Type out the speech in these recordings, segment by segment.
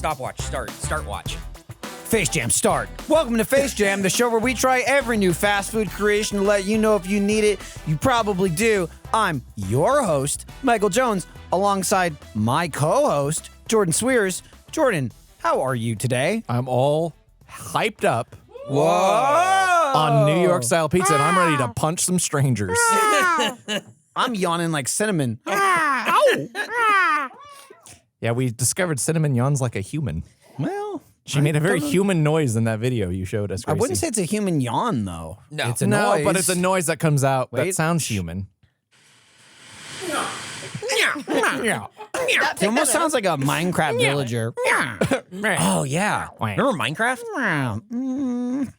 Stopwatch. Start watch. Face Jam, start. Welcome to Face Jam, the show where we try every new fast food creation to let you know if you need it. You probably do. I'm your host, Michael Jones, alongside my co-host, Jordan Cwierz. Jordan, how are you today? I'm all hyped up Whoa! on New York style pizza, and I'm ready to punch some strangers. I'm yawning like cinnamon. Yeah, we discovered Cinnamon yawns like a human. Well, She made a very human noise in that video you showed us, I Gracie. wouldn't say it's a human yawn, though. No. It's a No, noise. but it's a noise that comes out that Wait. sounds human. It almost sounds like a Minecraft villager. Oh, yeah. Remember Minecraft? I don't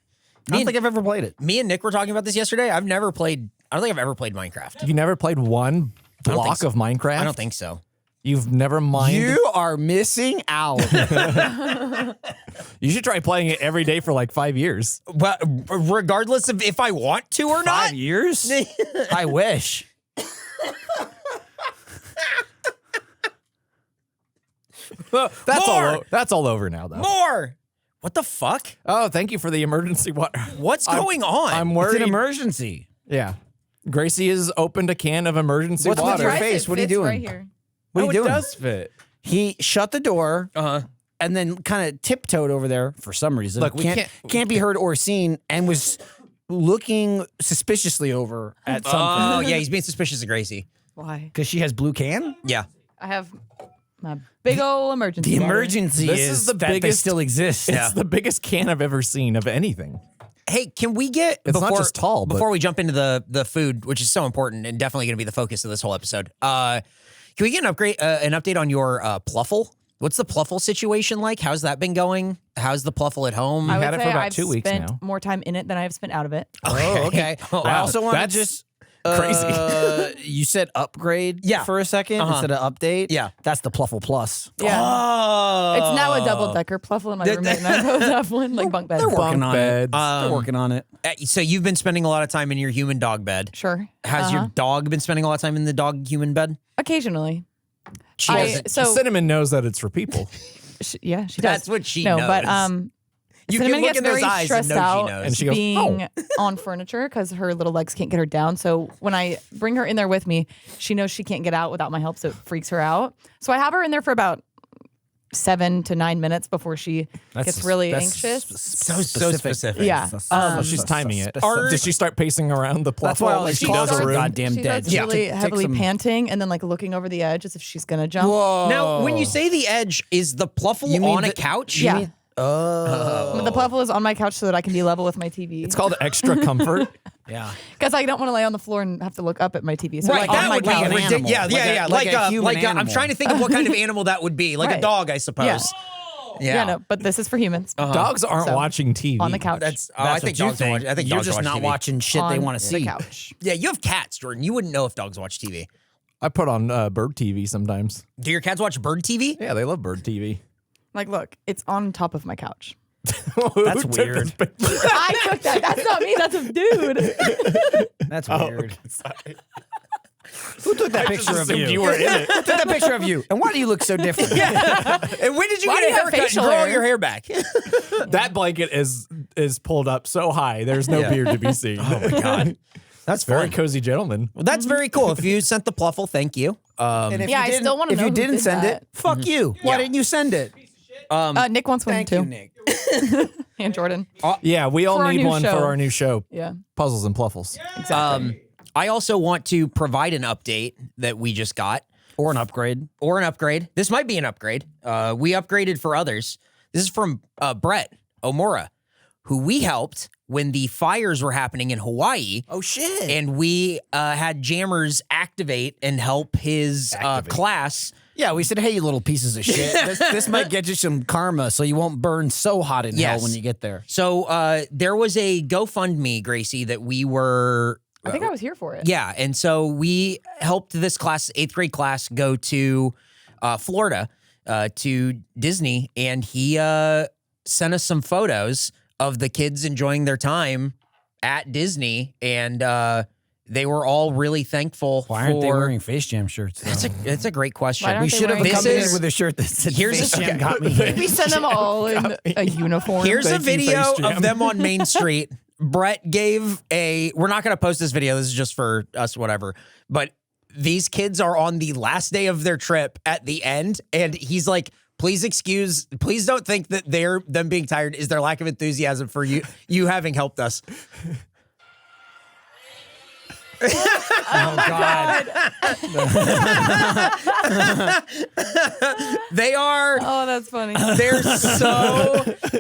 think I've ever played it. Me and Nick were talking about this yesterday. I don't think I've ever played Minecraft. You never played one think block so. of Minecraft? I don't think so. You've never mined? You are missing out. You should try playing it every day for like 5 years. But regardless of if I want to or not. 5 years? I wish. That's all over now, though. More. What the fuck? Oh, thank you for the emergency water. What's going on? I'm It's worried. an emergency. Yeah. Gracie has opened a can of emergency What's with water. your Right, face? it What are you fits doing? Right here. What are you doing? It does fit. He shut the door Uh-huh. and then kind of tiptoed over there for some reason. Look, we can't be heard or seen, and was looking suspiciously over at Oh, something yeah, he's being suspicious of Gracie. Why? because she has blue can. Yeah. I have my big old emergency. The water. emergency This is is the that they biggest- still exist. It's the biggest can I've ever seen of anything. Hey, can we get It's not just tall, but- before we jump into the food, which is so important and definitely going to be the focus of this whole episode? Can we get an update on your Pluffle? What's the Pluffle situation like? How's that been going? How's the Pluffle at home? I would had it for say about I've 2 weeks spent now. more time in it than I have spent out of it. Okay. I Wow. also want to That's just crazy. you said upgrade Yeah. for a 2nd instead of update. Yeah. That's the Pluffle Plus. Yeah. Oh. It's now a double decker. Pluffle and my roommate and I both have one, like bunk bed. They're working Bunk on beds. it. They're working on it. So you've been spending a lot of time in your human dog bed. Sure. Has your dog been spending a lot of time in the dog human bed? Occasionally. She I- doesn't. so Cinnamon knows that it's for people. yeah, she does. That's what she no, knows. but You Cinnamon can look gets in those very eyes and stressed know she out knows. And she goes, being on furniture because her little legs can't get her down. So when I bring her in there with me, she knows she can't get out without my help, so it freaks her out. So I have her in there for about 7 to 9 minutes before she gets really anxious. So specific. Yeah. So she's timing it. Does she start pacing around the That's why Pluffle all like these she claws does a are room? goddamn she dead. starts really Take heavily some- panting and then like looking over the edge as if she's gonna jump. Whoa. Now, when you say the edge, is the Pluffle You mean on a the- couch? Yeah. Oh. The Pluffle is on my couch so that I can be level with my TV. It's called extra comfort. Yeah. Because I don't want to lay on the floor and have to look up at my TV. So Right, like that on my would be couch. an ridiculous. animal. Yeah, Like yeah, a- yeah. like a human I'm animal. trying to think of what kind of animal that would be. Like a Right. dog, I suppose. Yeah, no, but this is for humans. Dogs aren't So, watching TV. on the couch. That's. That's I think what you dogs watch. I think you're dogs just watch not TV. watching shit they on want to the see. couch. Yeah, you have cats, Jordan. You wouldn't know if dogs watch TV. I put on bird TV sometimes. Do your cats watch bird TV? Yeah, they love bird TV. Like, look, it's on top of my couch. That's weird. I took that. That's not me. That's a dude. That's weird. Who took that picture of you? You were in it. Who took that picture of you? And why do you look so different? And when did you Why get do a you have haircut and facial grow hair? your hair back? That blanket is pulled up so high. There's no beard to be seen. Oh my god. That's Very fun. cozy gentleman. Well, that's very cool. If you sent the Pluffle, thank you. And if Yeah, you I didn't- still wanna If know you who didn't did send that. it, fuck you. Why didn't you send it? Nick wants one Thank too. you, Nick. And Jordan. Yeah, we all For our need new one show. for our new show, Yeah. Puzzles and Pluffles. Exactly. I also want to provide an update that we just got, Or an upgrade. or an upgrade. This might be an upgrade. We upgraded for others. This is from Brett Omura, who we helped when the fires were happening in Hawaii. Oh, shit. And we had jammers activate and help his class. Yeah, we said, hey, you little pieces of shit. This might get you some karma so you won't burn so hot in hell Yes. when you get there. So there was a GoFundMe, Gracie, that we were... I think I was here for it. Yeah, and so we helped this class, 8th grade class, go to Florida, to Disney, and he sent us some photos of the kids enjoying their time at Disney, and they were all really thankful. Why aren't they for- wearing Face Jam shirts? Though? That's a great question. Why aren't We they should have wearing come This in is- with a shirt that said Here's Face a- Jam got me here. We send them all in a uniform. Here's a Thank you, video Face Jam. of them on Main Street. Brett gave we're not going to post this video. This is just for us, whatever. But these kids are on the last day of their trip at the end. And he's like, please don't think that them being tired is their lack of enthusiasm for you having helped us. Oh God! They are. Oh, that's funny.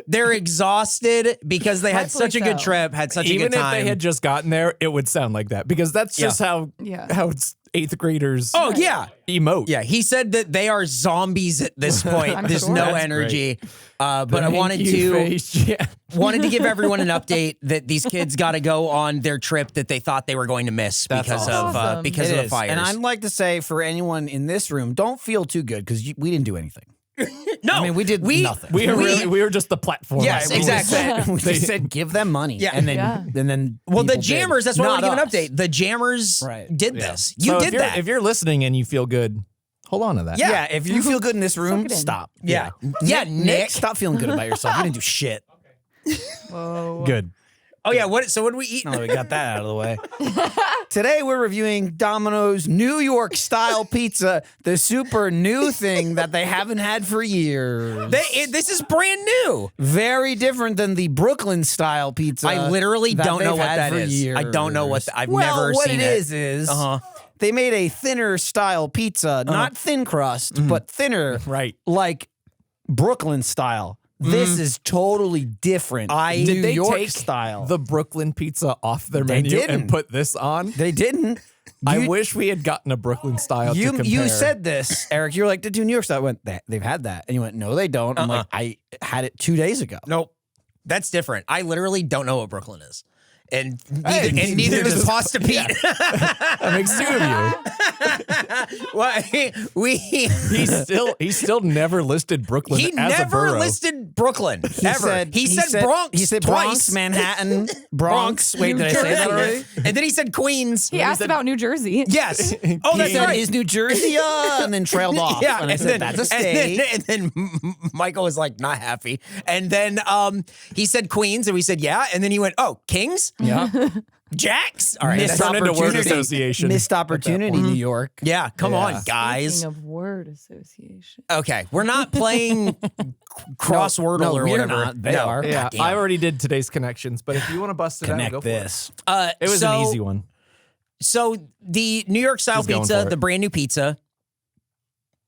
They're exhausted because they had Rightfully such a good so. trip, had such a Even good if time. they had just gotten there, it would sound like that because that's just how it's 8th graders. Oh yeah. Emote. Yeah, he said that they are zombies at this point. I'm There's sure. no That's energy. But I Thank wanted you, to Face Jam. wanted to give everyone an update that these kids got to go on their trip that they thought they were going to miss That's because awesome. of because It of the is. fires. And I'd like to say for anyone in this room, don't feel too good because we didn't do anything. no, I mean, we did nothing. We were just the platform. Yes, We exactly. We just said give them money. Yeah. and then Yeah. and then well, the people did. Jammers. That's why I want to Not give an us. update. The Jammers Right. did Yeah. this. You So did that. If you're listening and you feel good, hold on to that. Yeah. Yeah, if you feel good in this room, it in. stop. yeah, yeah, Nick. Stop feeling good about yourself. You didn't do shit. Whoa. Good. Oh yeah. What? So what do we eat? Now that we got that out of the way. Today we're reviewing Domino's New York style pizza, the super new thing that they haven't had for years. This is brand new. Very different than the Brooklyn style pizza. I literally that don't know they've what had that for is. I don't know what years. I've Well, never what seen it it. is Uh-huh. they made a thinner style pizza, not thin crust, but thinner, Right. like Brooklyn style. This is totally different. I- New Did they York take style. the Brooklyn pizza off their They menu didn't. and put this on? They didn't. I You- wish we had gotten a Brooklyn style to compare. You said this, Eric. You're like, to do New York style. I went, they've had that. And you went, no, they don't. I'm like, I had it 2 days ago. Nope. That's different. I literally don't know what Brooklyn is. And Hey, neither does does- Pasta Pete. That makes two of you. Well, He still never listed Brooklyn he as a never borough. listed Brooklyn ever. He said Bronx. He said twice. Bronx, Manhattan, Bronx. Wait, New did I say that Jersey. already? And then he said Queens. He asked about New Jersey. Yes. Oh, He that's said, right. is New Jersey and then trailed off. Yeah, and I said, that's a state. And then Michael was like not happy, and then he said Queens, and we said yeah, and then he went, oh, Kings, Yeah. Jacks. All right, Missed that's- turned into word association. Missed opportunity, New York. yeah, come Yeah. on, guys. Speaking of word association. Okay, we're not playing crosswordle no, or we're whatever. not. They are. Yeah, Goddamn. I already did today's connections, but if you want to bust it out, Connect go this. for it. It was an easy one. So the New York style He's going pizza, for it. the brand new pizza.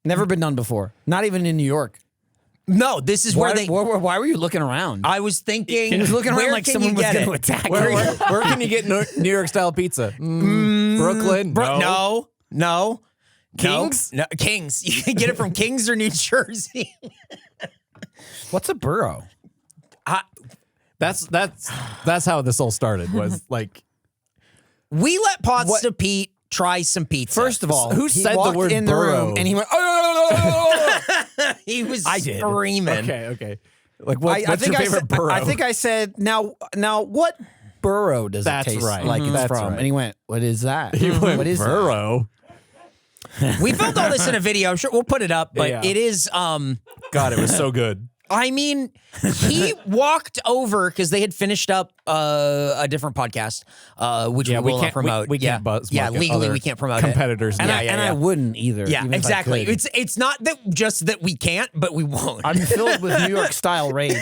Never been done before. Not even in New York. No, this is where they. Why were you looking around? I was thinking. He was looking around where like can someone you was get going to it? attack Where, him. where can you get New York style pizza? Brooklyn? No. Kings? No, Kings. You can get it from Kings or New Jersey. What's a borough? That's how this all started. Was like, We let Pasta Pete try some pizza. First of all, Who he said the walked word in the borough? room and he went, oh, he was I did. screaming. okay. Like, what's I think your I favorite said, borough? I think I said, now what borough does That's it taste right. like Mhm. it's That's from? right. And he went, what is that? He went, what is that? borough. We filmed all this in a video. I'm sure we'll put it up, but Yeah. it is. God, it was so good. I mean, he walked over because they had finished up a different podcast, which Yeah, we we will can't not promote. We yeah, can't buzz. yeah, market legally other we can't promote competitors. It. And, Yeah, I wouldn't either. Yeah, even if I exactly. could. It's not that just that we can't, but we won't. I'm filled with New York style rage.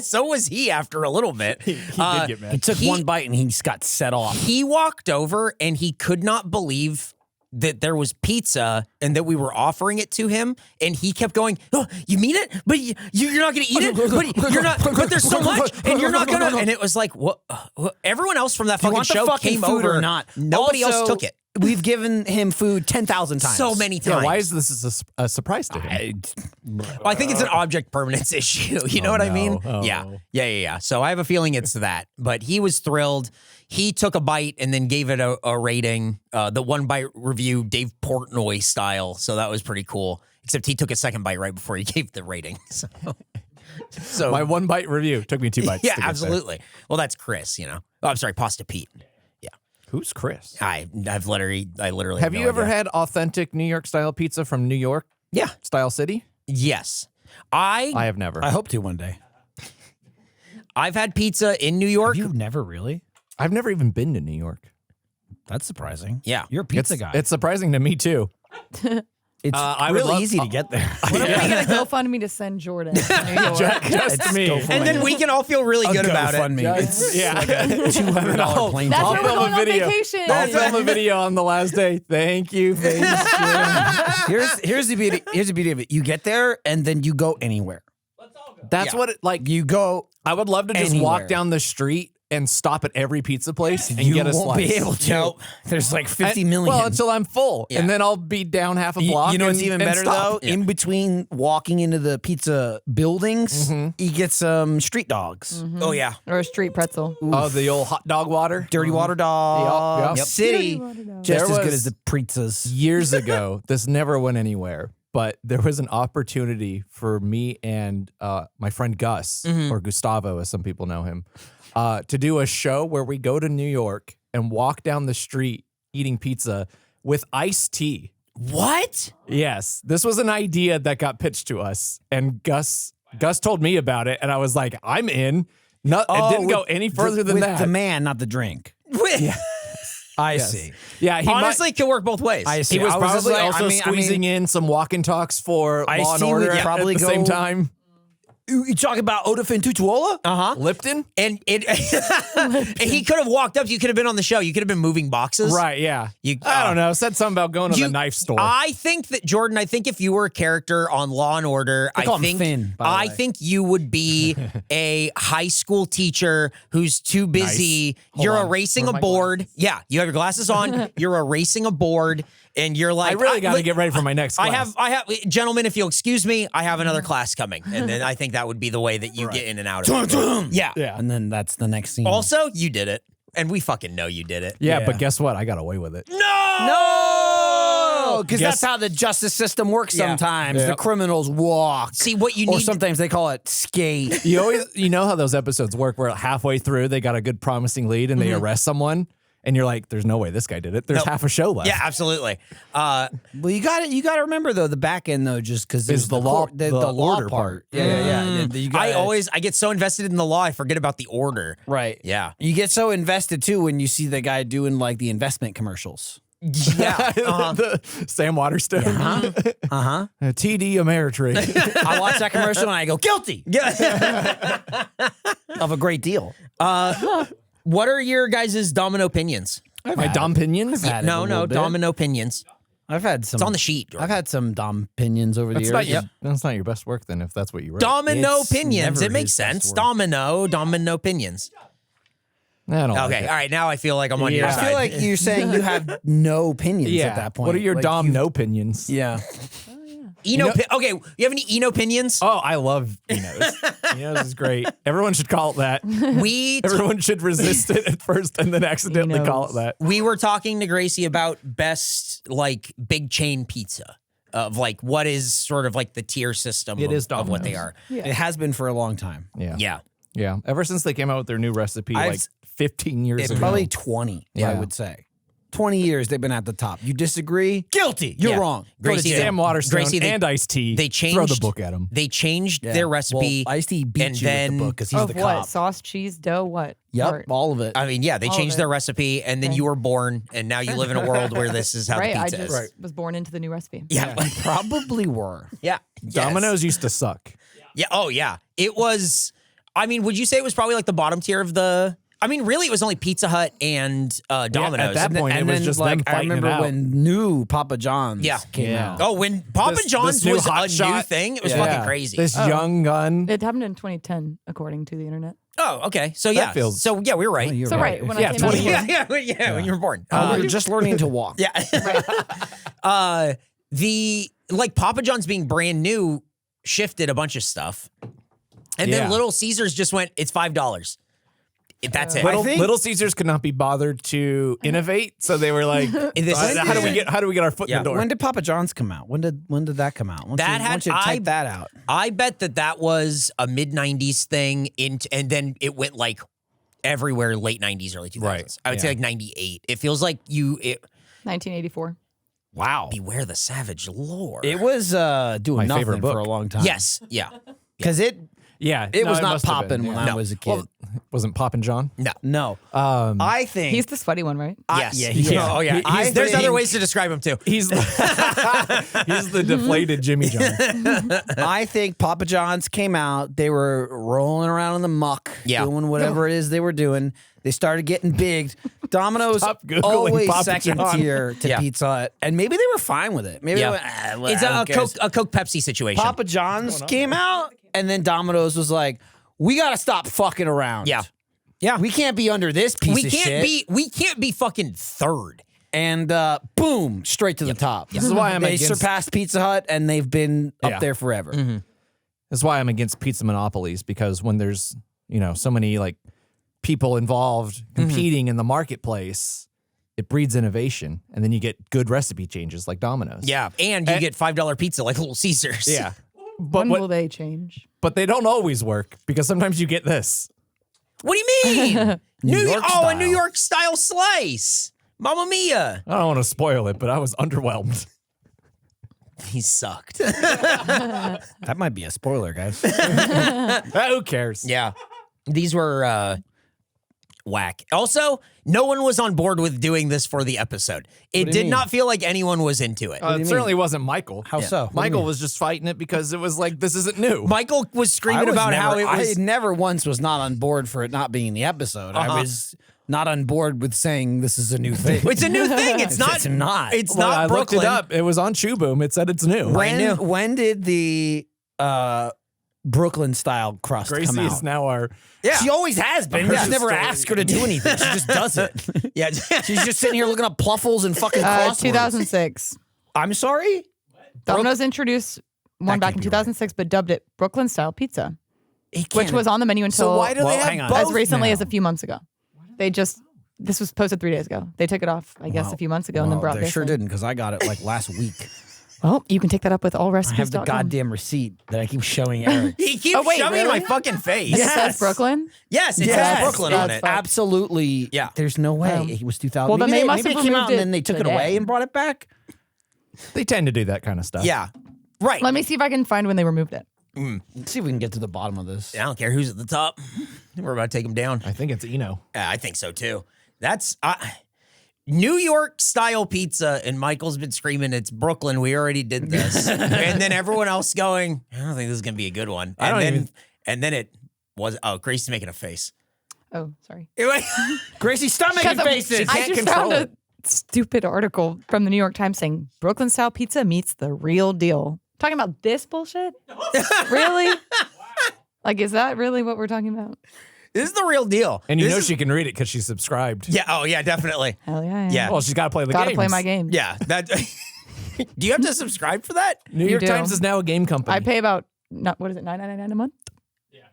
So was he after a little bit. He did get He mad. took one bite and he just got set off. He walked over and he could not believe that there was pizza and that we were offering it to him, and he kept going, oh, you mean it? But you're not going to eat it? But you're not. But there's so much, and you're not going to. And it was like, what? Everyone else from that Do you fucking want the show fucking came food over. or not? Nobody Also, else took it. We've given him food 10,000 times. So many Yeah, times. why is this a surprise to him? Well, I think it's an object permanence issue. You know what I mean? no. Yeah. So I have a feeling it's that. But he was thrilled. He took a bite and then gave it a rating. The one bite review, Dave Portnoy style. So that was pretty cool. Except he took a second bite right before he gave the rating. So My one bite review took me 2 bites. yeah, to get there. absolutely. Well, that's Chris. Oh, I'm sorry, Pasta Pete. Yeah. Who's Chris? I literally Have no you ever idea. had authentic New York style pizza from New York Yeah. style city? Yes. I have never. I hope to one day. I've had pizza in New York. You've never really? I've never even been to New York. That's surprising. Yeah. You're a pizza guy. It's surprising to me too. It's I would really love- easy to get there. When are we gonna GoFundMe to send Jordan to New York? Just me. And then we can all feel really good about it. GoFundMe. It's Yeah. like a $200 plane That's I'll where ticket. we're film a going on video. vacation. I'll film a video on the last day. Thank you, Face Jam. Here's the beauty. Here's the beauty of it. You get there and then you go anywhere. That's Yeah. what it like. You go. I would love to just Anywhere. walk down the street and stop at every pizza place and You get a won't slice. be able to. Nope. There's like 50 And- million. Well, until I'm full, Yeah. and then I'll be down half a block. You know what's and- even and better stop. though? In between walking into the pizza buildings, you get some street dogs. Oh, yeah. Or a street pretzel. Oh, the old hot dog water. Dirty water dog. Yep. City. Dirty water dog. Just There as good was- as the pizzas. Years ago, this never went anywhere, but there was an opportunity for me and my friend Gus, or Gustavo, as some people know him, to do a show where we go to New York and walk down the street eating pizza with iced tea. What? Yes, this was an idea that got pitched to us, and Gus told me about it, and I was like, I'm in. No, it didn't go any further than with that. the man, not the drink. I Yes. see. Yeah, he Honestly, it could work both ways. I see. He was I just probably like- also I mean- squeezing in some walk and talks for Iced Law and tea would Order probably at the same go- time. You talking about Odafin Tutuola? Uh-huh. Lipton? And he could have walked up. You could have been on the show. You could have been moving boxes. Right, yeah. You- I don't know. Said something about going to You- the knife store. I think that Jordan. I think if you were a character on Law and Order, They call him think Finn, by the I way. think you would be a high school teacher who's too busy. Nice. You're Hold on. erasing Where a are my board. Yeah, you have your glasses on. You're erasing a board, and you're like, I really got to look, get ready for my next class. I have, gentlemen, if you'll excuse me, I have another class coming, and then I think that would be the way that you get in and out of it. Yeah. Yeah. And then that's the next scene. Also, you did it, and we fucking know you did it. Yeah, Yeah. but guess what? I got away with it. no, because Guess- that's how the justice system works. Yeah. Sometimes Yeah. the criminals walk. See what you or need. sometimes they call it skate. You know how those episodes work where halfway through they got a good promising lead and they arrest someone and you're like, there's no way this guy did it. There's Nope. half a show left. Yeah, absolutely. Well, you got to remember though the back end though, just because Is the law- the the law order part. Yeah. You gotta- I get so invested in the law, I forget about the order. right. Yeah. You get so invested too when you see the guy doing like the investment commercials. Yeah. The Sam Waterstone. TD Ameritrade. I watch that commercial and I go guilty Yeah. of a great deal. What are your guys' domino opinions? My Dom Pinions. had it No, a no, little bit. domino opinions. I've had some. It's on the sheet. I've had some Dom opinions over the That's years. not your best work then if that's what you wrote. Domino It's opinions. never It makes his best sense. work. Domino opinions. I don't like Okay, it. all right. Now I feel like I'm on your Yeah. I side. feel like you're saying you have no opinions Yeah. at that point. What are your Like, Dom you- no opinions? Yeah. Okay, you have any Eno opinions? Oh, I love Enos. Enos is great. Everyone should call it that. We Everyone should resist it at first and then accidentally call it that. we were talking to Gracie about best like big chain pizza of like what is sort of like the tier system It is of what they Domino's. are. It has been for a long time. Yeah. Yeah. Yeah. Ever since they came out with their new recipe I've- like 15 years ago. Probably 20, I Yeah. would say. 20 years they've been at the top. You disagree? Guilty. You're Yeah. wrong. Gracie, Sam Waterstone Gracie, and Iced Tea. they changed Throw the book at them. They changed Yeah. their recipe. Well, Ice-T beat and you then with the book because he's Of the what? cop. Sauce, cheese, dough, what? Yep, Part? all of it. I mean, yeah, they All of changed it. their recipe, and then you were born, and now you live in a world where this is how Right, the I pizza just is. was born into the new recipe. Yeah, Probably were. yeah. Yes. Domino's used to suck. Yeah. Oh, yeah. It was. I mean, would you say it was probably like the bottom tier of the? I mean, really, it was only Pizza Hut and Domino's. at that point, it And was then, just like, them I fighting it remember out. when new Papa John's Yeah. came Yeah. out. Oh, when Papa This John's new was hot a new shot. thing, it was Yeah. fucking crazy. This young gun. It happened in 2010, according to the internet. Oh, okay. So yeah. feels- So yeah, we were right. You're So right, when Yeah, I came out, 20 of yeah, yeah, when you were born. We were just learning to walk. Yeah. The like Papa John's being brand new shifted a bunch of stuff, and then Yeah. Little Caesars just went. It's $5. That's it. Little Caesars could not be bothered to innovate, so they were like, This is- how do we get our foot in Yeah. the door? When did Papa John's come out? When did that come out? Once That you, had- once you type that out. I bet that was a mid-90s thing, and then it went like everywhere late 90s, early 2000s. Right. I would say like 98. It feels like 1984. Wow. Beware the Savage Lore. It was doing My nothing favorite for book. a long time. Yes. Yeah. Because it Yeah. was not must have popping been, when yeah. I was a kid. Well, wasn't Poppin' John? No. no. I think He's the sweaty one, right? Yes. yeah, he is. Oh, yeah. There's other ways to describe him, too. He's the, he's the deflated Jimmy John. I think Papa John's came out. They were rolling around in the muck, Yeah. doing whatever it is they were doing. They started getting big. Domino's Stop Googling always Papa second John. tier to Yeah. Pizza Hut, and maybe they were fine with it. Maybe Yeah. they went, well, It's who cares? a Coke Pepsi situation. Papa John's came out, and then Domino's was like, "We got to stop fucking around. Yeah. we can't be under this piece we of can't shit." we can't be fucking third. And boom, straight to the top. This is why I'm they against. surpassed Pizza Hut, and they've been Yeah. up there forever. That's why I'm against pizza monopolies, because when there's, so many like people involved competing in the marketplace, it breeds innovation, and then you get good recipe changes like Domino's. Yeah, and you get $5 pizza like Little Caesars. Yeah. But When will they change? but they don't always work, because sometimes you get this. What do you mean? New York a style. New York style slice. Mamma mia. I don't want to spoil it, but I was underwhelmed. He sucked. That might be a spoiler, guys. Who cares? Yeah. These were whack. Also, no one was on board with doing this for the episode. It do you did mean? not feel like anyone was into it. It certainly wasn't Michael. How so? What do you Michael mean? was just fighting it because it was like, this isn't new. Michael was screaming about how it was. I never once was not on board for it not being in the episode. I was not on board with saying this is a new thing. It's a new thing. It's not. It's not. It's Well, not I looked Brooklyn. it up. It was on Chew Boom. It said it's new. when did the Brooklyn style crust Gracie come is out? now our. Yeah. She always has been. We just never asked her to do anything. She just does it. Yeah. She's just sitting here looking up pluffles and fucking crosswords. 2006. I'm sorry? Domino's introduced one back in can't be right. 2006, but dubbed it Brooklyn style pizza, It which can't- was on the menu until So why do Well, they have hang on. both as recently now? as a few months ago. This was posted 3 days ago. They took it off, I guess, a few months ago and then brought they this sure in. didn't, because I got it like last week. Well, you can take that up with all I recipes. have the goddamn receipt that I keep showing Eric. He keeps Oh, wait, shoving really? my fucking face. It Yes. says Brooklyn. Yes, it Yes. says Brooklyn on That's it. fine. Absolutely. Yeah. There's no way. Um, It was 2000. well, then maybe they must maybe have it came out removed and it then they took today. it away and brought it back. They tend to do that kind of stuff. Yeah. Right. Let me see if I can find when they removed it. Let's see if we can get to the bottom of this. I don't care who's at the top. We're about to take him down. I think it's Eno. Yeah, I think so too. That's New York style pizza, and Michael's been screaming, "It's Brooklyn. We already did this," and then everyone else going, "I don't think this is gonna be a good one." And then it was. Oh, Gracie's making a face. Oh, sorry. Gracie, stop making Because faces. I just found a stupid article from the New York Times saying Brooklyn style pizza meets the real deal. Talking about this bullshit? Really? Like, is that really what we're talking about? This is the real deal. And you This know is- she can read it because she's subscribed. Yeah. Oh, yeah. Definitely. Hell yeah. Yeah. Well, she's got to play the Gotta games. play my game. Yeah. That. Do you have to subscribe for that? New You York do. Times is now a game company. I pay about, what is it, $9.99 a month?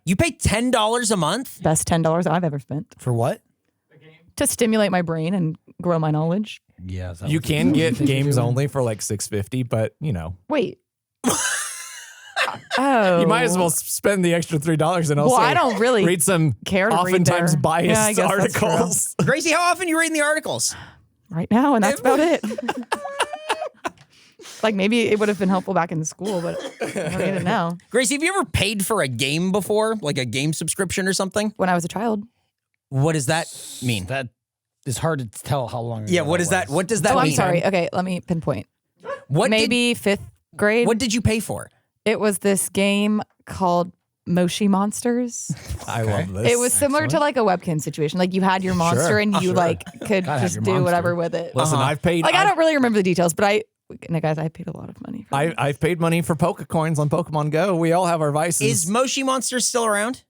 You pay $10 a month. Best $10 I've ever spent For what? to stimulate my brain and grow my knowledge. Yeah. You can get games only for like $6.50, but Wait. Oh. you might as well spend the extra $3 and also Well, I don't really read some care to read oftentimes there. biased Yeah, I guess that's true. articles. Gracie, how often you reading the articles? right now, and that's about it. Like, maybe it would have been helpful back in school, but I don't need it now. Gracie, have you ever paid for a game before, like a game subscription or something? When I was a child. What does that mean? That is hard to tell how long. Yeah. ago What is that? was. What does that Oh, mean? I'm sorry. Okay, let me pinpoint. What Maybe fifth grade. What did you pay for? It was this game called Moshi Monsters. I love this. It was similar to like a webkin situation. Like you had your monster and you like could Gotta have just your do monster. whatever with it. Listen, I've paid. Like I don't really remember the details, but no, guys, I paid a lot of money. For that. I've paid money for Poke Coins on Pokemon Go. We all have our vices. Is Moshi Monster still around?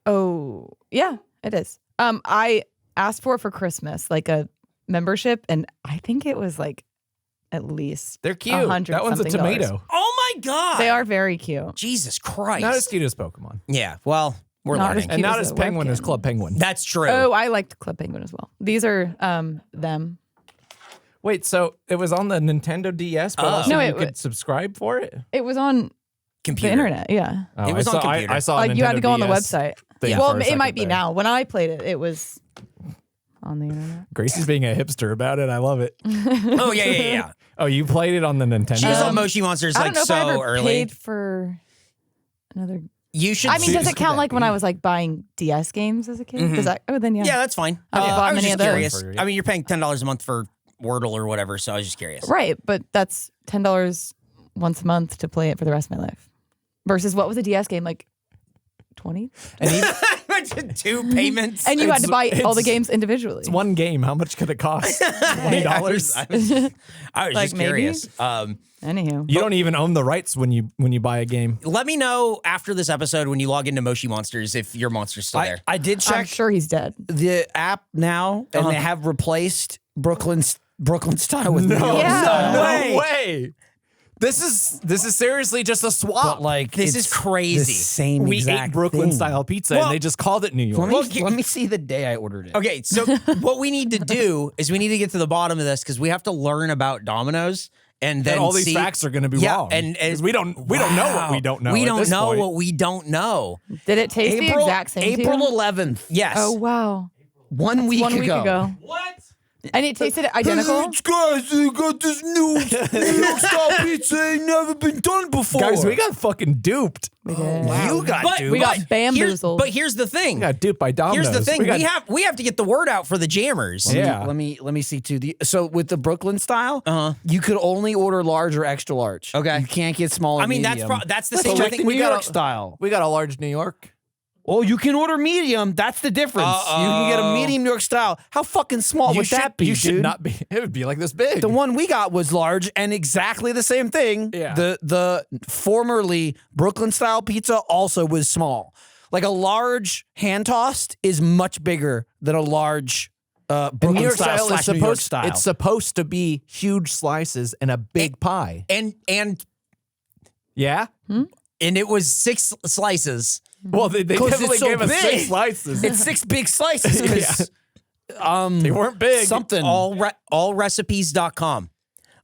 Oh, yeah, it is. I asked for it for Christmas, like a membership, and I think it was like at least They're cute. 100 That one's a something tomato. dollars. Oh my God! They are very cute. Jesus Christ! Not as cute as Pokemon. Yeah. Well, we're Not learning. as And cute not as as a Penguin as webkin. Club Penguin. That's true. Oh, I liked Club Penguin as well. These are them. Wait, so it was on the Nintendo DS, but Oh. also No, you it could wa- subscribe for it? It was on computer. The internet, yeah. Oh, It was on computer. I saw a Like you had to Nintendo go on the DS website. thing Well, for a it second might be there. now. When I played it, it was on the internet. Gracie's being a hipster about it. I love it. Oh yeah. Oh, you played it on the Nintendo? She was on Moshi Monsters I like don't know if I so ever early. paid for another. You should. I mean, see- does it count like when I was like buying DS games as a kid? Does that? Oh, then yeah. Yeah, that's fine. I haven't bought I was many just of those. curious. I mean, you're paying $10 a month for Wordle or whatever, so I was just curious. Right, but that's $10 once a month to play it for the rest of my life. Versus what was a DS game like? 20? And even, Imagine 2 payments. And you had to buy all the it's- games individually. it's one game. How much could it cost? $20? I was Like, just maybe? curious. Anywho. You don't even own the rights when you buy a game. Let me know after this episode when you log into Moshi Monsters if your monster's still there. I did I'm check sure he's dead. the app now, and they have replaced Brooklyn style with New York Yeah. style. No way. This is seriously just a swap. But like This it's is crazy. The same we exact ate Brooklyn thing. style pizza Well, and they just called it New York. Let me see the day I ordered it. Okay, so what we need to do is we need to get to the bottom of this because we have to learn about Domino's and then And all these see, facts are going to be yeah, wrong. and 'Cause we don't know what we don't know. We at don't this know point. what we don't know. Did it taste the exact same to April you? 11th. Yes. Oh, wow. 1 week 1 week ago. What? And it tasted identical? Guys, we got this new York style pizza ain't never been done before. Guys, we got fucking duped. We did. You got But dude. We got Here's, bamboozled. but here's the thing. We got duped by Domino's. Here's the thing. got- We have to get the word out for the jammers. Yeah. Let me see too. So with the Brooklyn style, Uh-huh. you could only order large or extra large. Okay. You can't get small or I mean, medium. that's the Let's same. I check think New we York got. style. We got a large New York. Oh, you can order medium. That's the difference. You can get a medium New York style. How fucking small would that be, You dude? should not be. It would be like this big. The one we got was large and exactly the same thing. Yeah. The formerly Brooklyn style pizza also was small. Like a large hand tossed is much bigger than a large And Brooklyn New York style style is / New York supposed. style. It's supposed to be huge slices and a big pie. And Yeah. it was 6 slices. Well, they 'Cause definitely it's so gave us 6 big. slices. It's 6 big slices. 'Cause, They weren't big. Something. Allrecipes.com.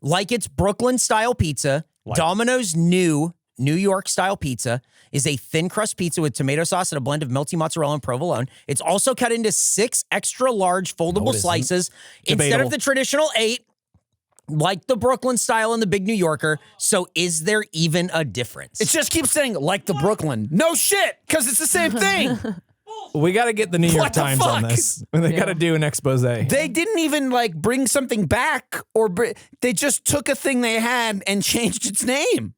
Like it's Brooklyn style pizza, Domino's new New York style pizza is a thin crust pizza with tomato sauce and a blend of melty mozzarella and provolone. It's also cut into 6 extra large foldable slices instead Debatable. of the traditional 8, like the Brooklyn style and the Big New Yorker. So is there even a difference? It just keeps saying like the Brooklyn. No shit, because it's the same thing. We got to get the New York What the Times on fuck? this. They got to do an expose. They didn't even like bring something back they just took a thing they had and changed its name.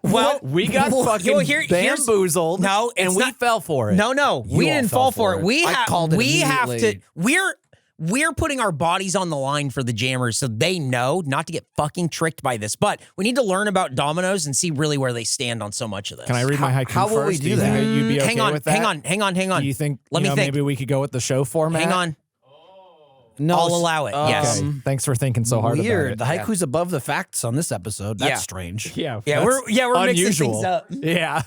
well, We got fucking here's- bamboozled. No, and it's we not- fell for it. No, we all didn't fell fall for for it. it. I called it we have to. immediately. We're putting our bodies on the line for the jammers so they know not to get fucking tricked by this. But we need to learn about Domino's and see really where they stand on so much of this. Can I read my haiku how first? will we do you think that? you'd be okay hang on, with that? hang on. Do you think Let me think. maybe we could go with the show format? Hang on. No, I'll allow it. Yes. Okay. Thanks for thinking so hard Weird. about The it. haiku's above the facts on this episode. That's Yeah. strange. Yeah, Yeah, we're mixing unusual. things up. Yeah.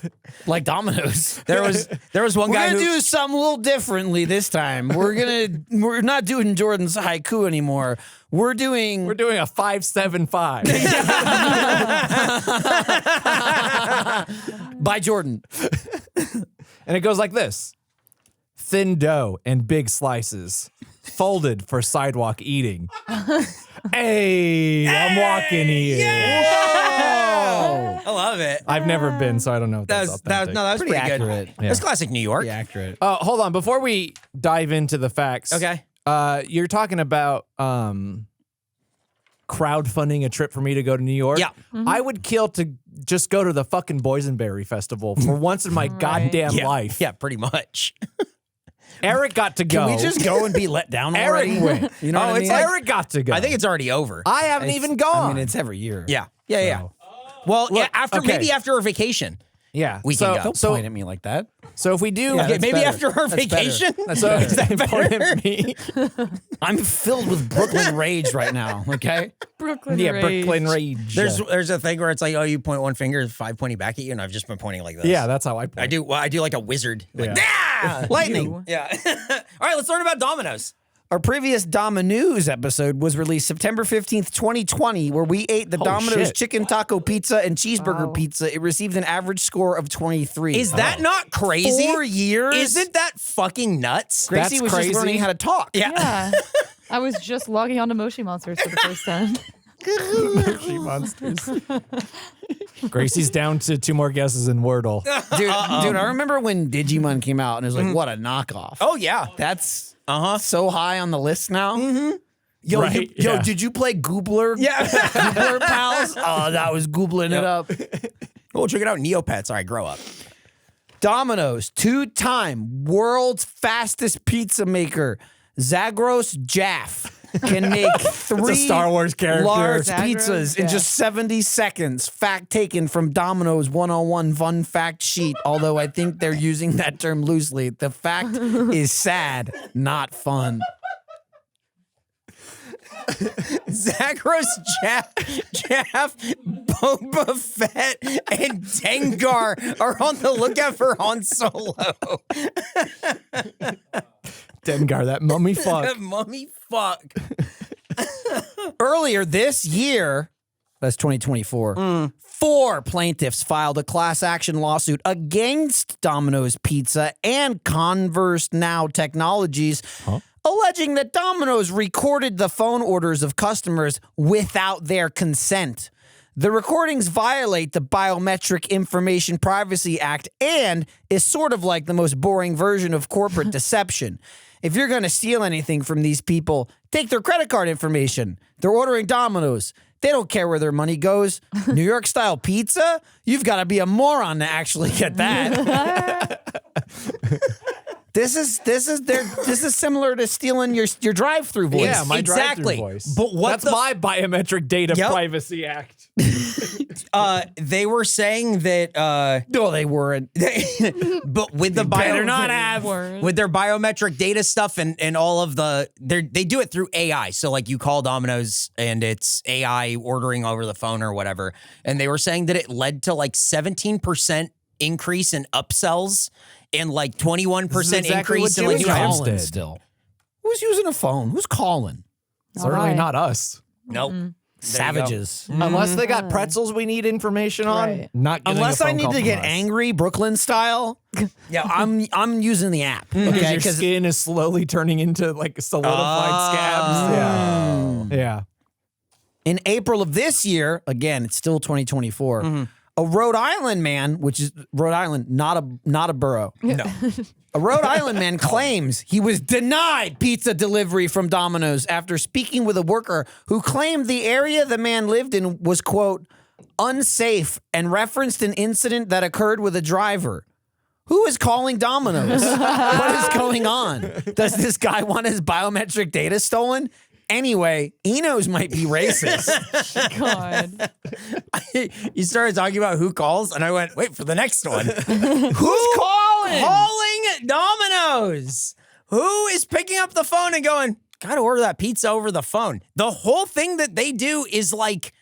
Like Domino's. There was one We're guy gonna who do something a little differently this time. We're not doing Jordan's haiku anymore. We're doing We're doing a 575. by Jordan. And it goes like this. Thin dough and big slices, folded for sidewalk eating. Hey, I'm walking here. I love it. I've never been, so I don't know if that's That authentic. was pretty accurate. good. That's classic New York. Accurate. Hold on, before we dive into the facts. Okay. You're talking about crowdfunding a trip for me to go to New York. Yeah. I would kill to just go to the fucking Boysenberry Festival for once in my goddamn life. Yeah, pretty much. Eric got to go. Can we just go and be let down already? Eric went. You know what I mean? Eric got to go. I think it's already over. I haven't even gone. I mean, it's every year. Yeah. Yeah. Well, Look, after okay. maybe after our vacation. yeah. We can go. Don't point at me like that. So if we do, Yeah, Okay, that's maybe better. after our That's better. vacation. so Is that point better? at me. I'm filled with Brooklyn rage right now. Okay. Brooklyn Yeah, Rage. Brooklyn Rage. There's a thing where it's like, oh, you point one finger, 5 pointing back at you, and I've just been pointing like this. yeah, that's how I point. I do. Well, I do like a wizard. Like, Yeah. "Ah!" Lightning. Yeah. All right, let's learn about Domino's. Our previous Domino's episode was released September 15th, 2020, where we ate the Domino's shit. chicken taco pizza and cheeseburger pizza. It received an average score of 23. Is that not crazy? 4 years? Isn't that fucking nuts? Gracie That's was crazy. just learning how to talk. Yeah. I was just logging on to Moshi Monsters for the first time. Moshi monsters. Gracie's down to 2 more guesses in Wordle. Dude, I remember when Digimon came out and it was like, what a knockoff. Oh yeah. That's so high on the list now. Yo, Right, yeah. did you play Goobler? Yeah. Goobler Pals? Oh, that was Goobling it up. Oh, check it out. Neopets. All right, grow up. Domino's 2-time world's fastest pizza maker, Zagros Jaff, can make 3 Star Wars character. large Zagros pizzas in Jaff. just 70 seconds. Fact taken from Domino's 101 fun fact sheet, although I think they're using that term loosely. The fact is sad, not fun. Zagros, Jaff, Boba Fett, and Dengar are on the lookout for Han Solo. Dengar, that mummy fuck. Mummy fuck. Earlier this year, that's 2024, 4 plaintiffs filed a class action lawsuit against Domino's Pizza and Converse Now Technologies, alleging that Domino's recorded the phone orders of customers without their consent. The recordings violate the Biometric Information Privacy Act and is sort of like the most boring version of corporate deception. If you're going to steal anything from these people, take their credit card information. They're ordering Domino's. They don't care where their money goes. New York style pizza? You've got to be a moron to actually get that. This is similar to stealing your drive-through voice. Yeah, my Exactly. drive-through voice. But what That's the- my Biometric Data Yep. Privacy Act. They were saying that No, they weren't. but with the better not have. with their biometric data stuff and all of they do it through AI. So like you call Domino's and it's AI ordering over the phone or whatever. And they were saying that it led to like 17% increase in upsells and like 21% exactly increase what in like Jimmy new Jones calls. did. Still. Who's using a phone? Who's calling? Certainly right. not us. Nope. Savages. Unless they got pretzels we need information on. Right. Not getting Unless a I phone need call to from get us. angry, Brooklyn style. Yeah, I'm using the app. Because Okay, your because skin is slowly turning into like solidified scabs. Yeah. Yeah. in April of this year, again, it's still 2024. A Rhode Island man, which is Rhode Island, not a borough. No. A Rhode Island man claims he was denied pizza delivery from Domino's after speaking with a worker who claimed the area the man lived in was, quote, unsafe and referenced an incident that occurred with a driver. Who is calling Domino's? What is going on? Does this guy want his biometric data stolen? Anyway, Enos might be racist. God. You started talking about who calls, and I went, wait for the next one. Who's calling? Calling Domino's. Who is picking up the phone and going, gotta order that pizza over the phone? The whole thing that they do is like,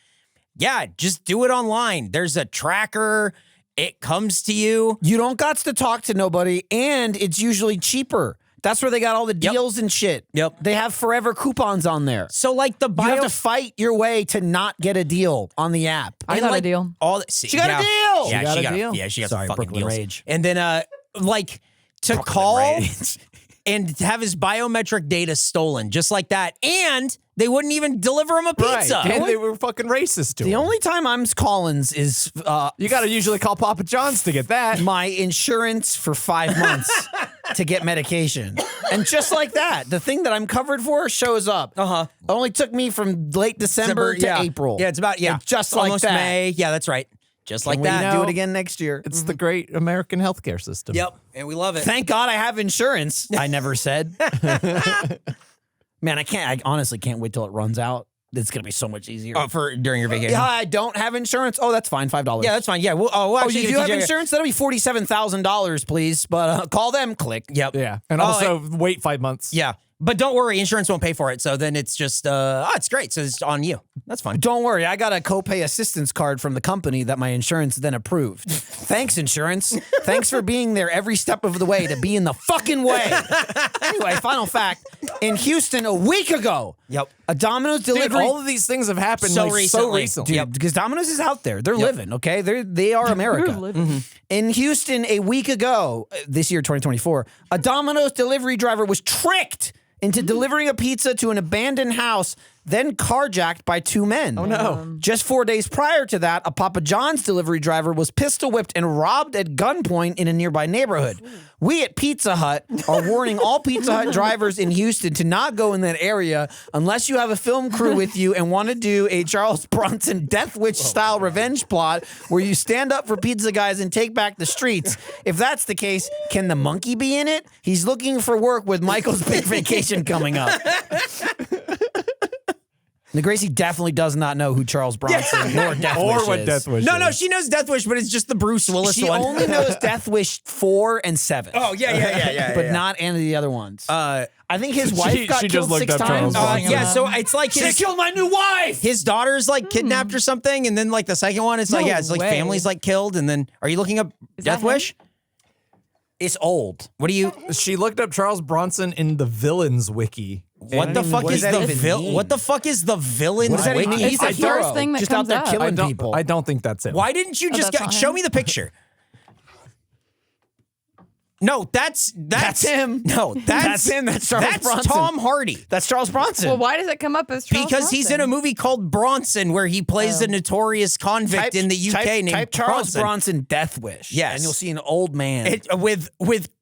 yeah, just do it online. There's a tracker. It comes to you. You don't got to talk to nobody, and it's usually cheaper. That's where they got all the deals and shit. Yep. They have forever coupons on there. So like the You have to fight your way to not get a deal on the app. I got a deal. All She got a deal. Yeah, She got she a got deal. Yeah, she got Sorry, some fucking Brooklyn deals. Rage. And then like to Brooklyn call Rage. and have his biometric data stolen just like that, and they wouldn't even deliver him a pizza. Right. And they were fucking racist to The him. only time I'm Collins is You got to usually call Papa John's to get that. my insurance for 5 months to get medication. And just like that, the thing that I'm covered for shows up. Uh-huh. It only took me from late December to yeah. April. Yeah, it's about It's just like almost that. May. Yeah, that's right. Just like And we that. do it again next year. It's the great American healthcare system. Yep, and we love it. Thank God I have insurance. I never said. Man, I honestly can't wait till it runs out. It's gonna be so much easier. Oh, for during your vacation. Yeah, I don't have insurance. Oh, that's fine. $5. Yeah, that's fine. Yeah. We'll Oh, actually you give do it to have insurance? That'll be $47,000, please. But call them. Click. Yep. Yeah. And Oh, also wait 5 months. Yeah. But don't worry, insurance won't pay for it. So then it's just, it's great. So it's on you. That's fine. Don't worry, I got a copay assistance card from the company that my insurance then approved. Thanks, insurance. Thanks for being there every step of the way to be in the fucking way. Anyway, final fact. in Houston a week ago. Yep. A Domino's Dude, delivery. all of these things have happened So so recently. recently. Dude, because Domino's is out there. They're living, okay? They are America. In Houston a week ago, this year, 2024, a Domino's delivery driver was tricked into delivering a pizza to an abandoned house, then carjacked by 2 men. Oh, no. Just 4 days prior to that, a Papa John's delivery driver was pistol whipped and robbed at gunpoint in a nearby neighborhood. We at Pizza Hut are warning all Pizza Hut drivers in Houston to not go in that area unless you have a film crew with you and want to do a Charles Bronson Death Wish style revenge plot where you stand up for pizza guys and take back the streets. If that's the case, can the monkey be in it? He's looking for work with Michael's big vacation coming up. Gracie definitely does not know who Charles Bronson or Death Wish Or what is. Death Wish No, is. she knows Death Wish, but it's just the Bruce Willis She one. only knows Death Wish 4 and 7. Oh, yeah. But not any of the other ones. I think his wife She got just killed looked 6 up Charles times. Bronson. yeah, so it's like She killed my new wife! his daughter's like kidnapped or something, and then like the second one, it's like, No it's like way. family's like killed, and then are you looking up Is Death that him? Wish? It's old. What do you? She looked up Charles Bronson in the villains wiki. What the fuck what is does that the even villain? mean? What the fuck is the villain? What does that even mean? It's He's the a first hero, thing that just out comes there up. killing I don't, people. I don't think that's it. Why didn't you just that's not show him? me the picture? No, that's him. No, That's him. That's Charles Bronson. Tom Hardy. That's Charles Bronson. Well, why does it come up as Charles Because he's in a Bronson? movie called Bronson, where he plays a notorious convict in the UK named type Charles Bronson. Bronson Death Wish. Yes. And you'll see an old man. With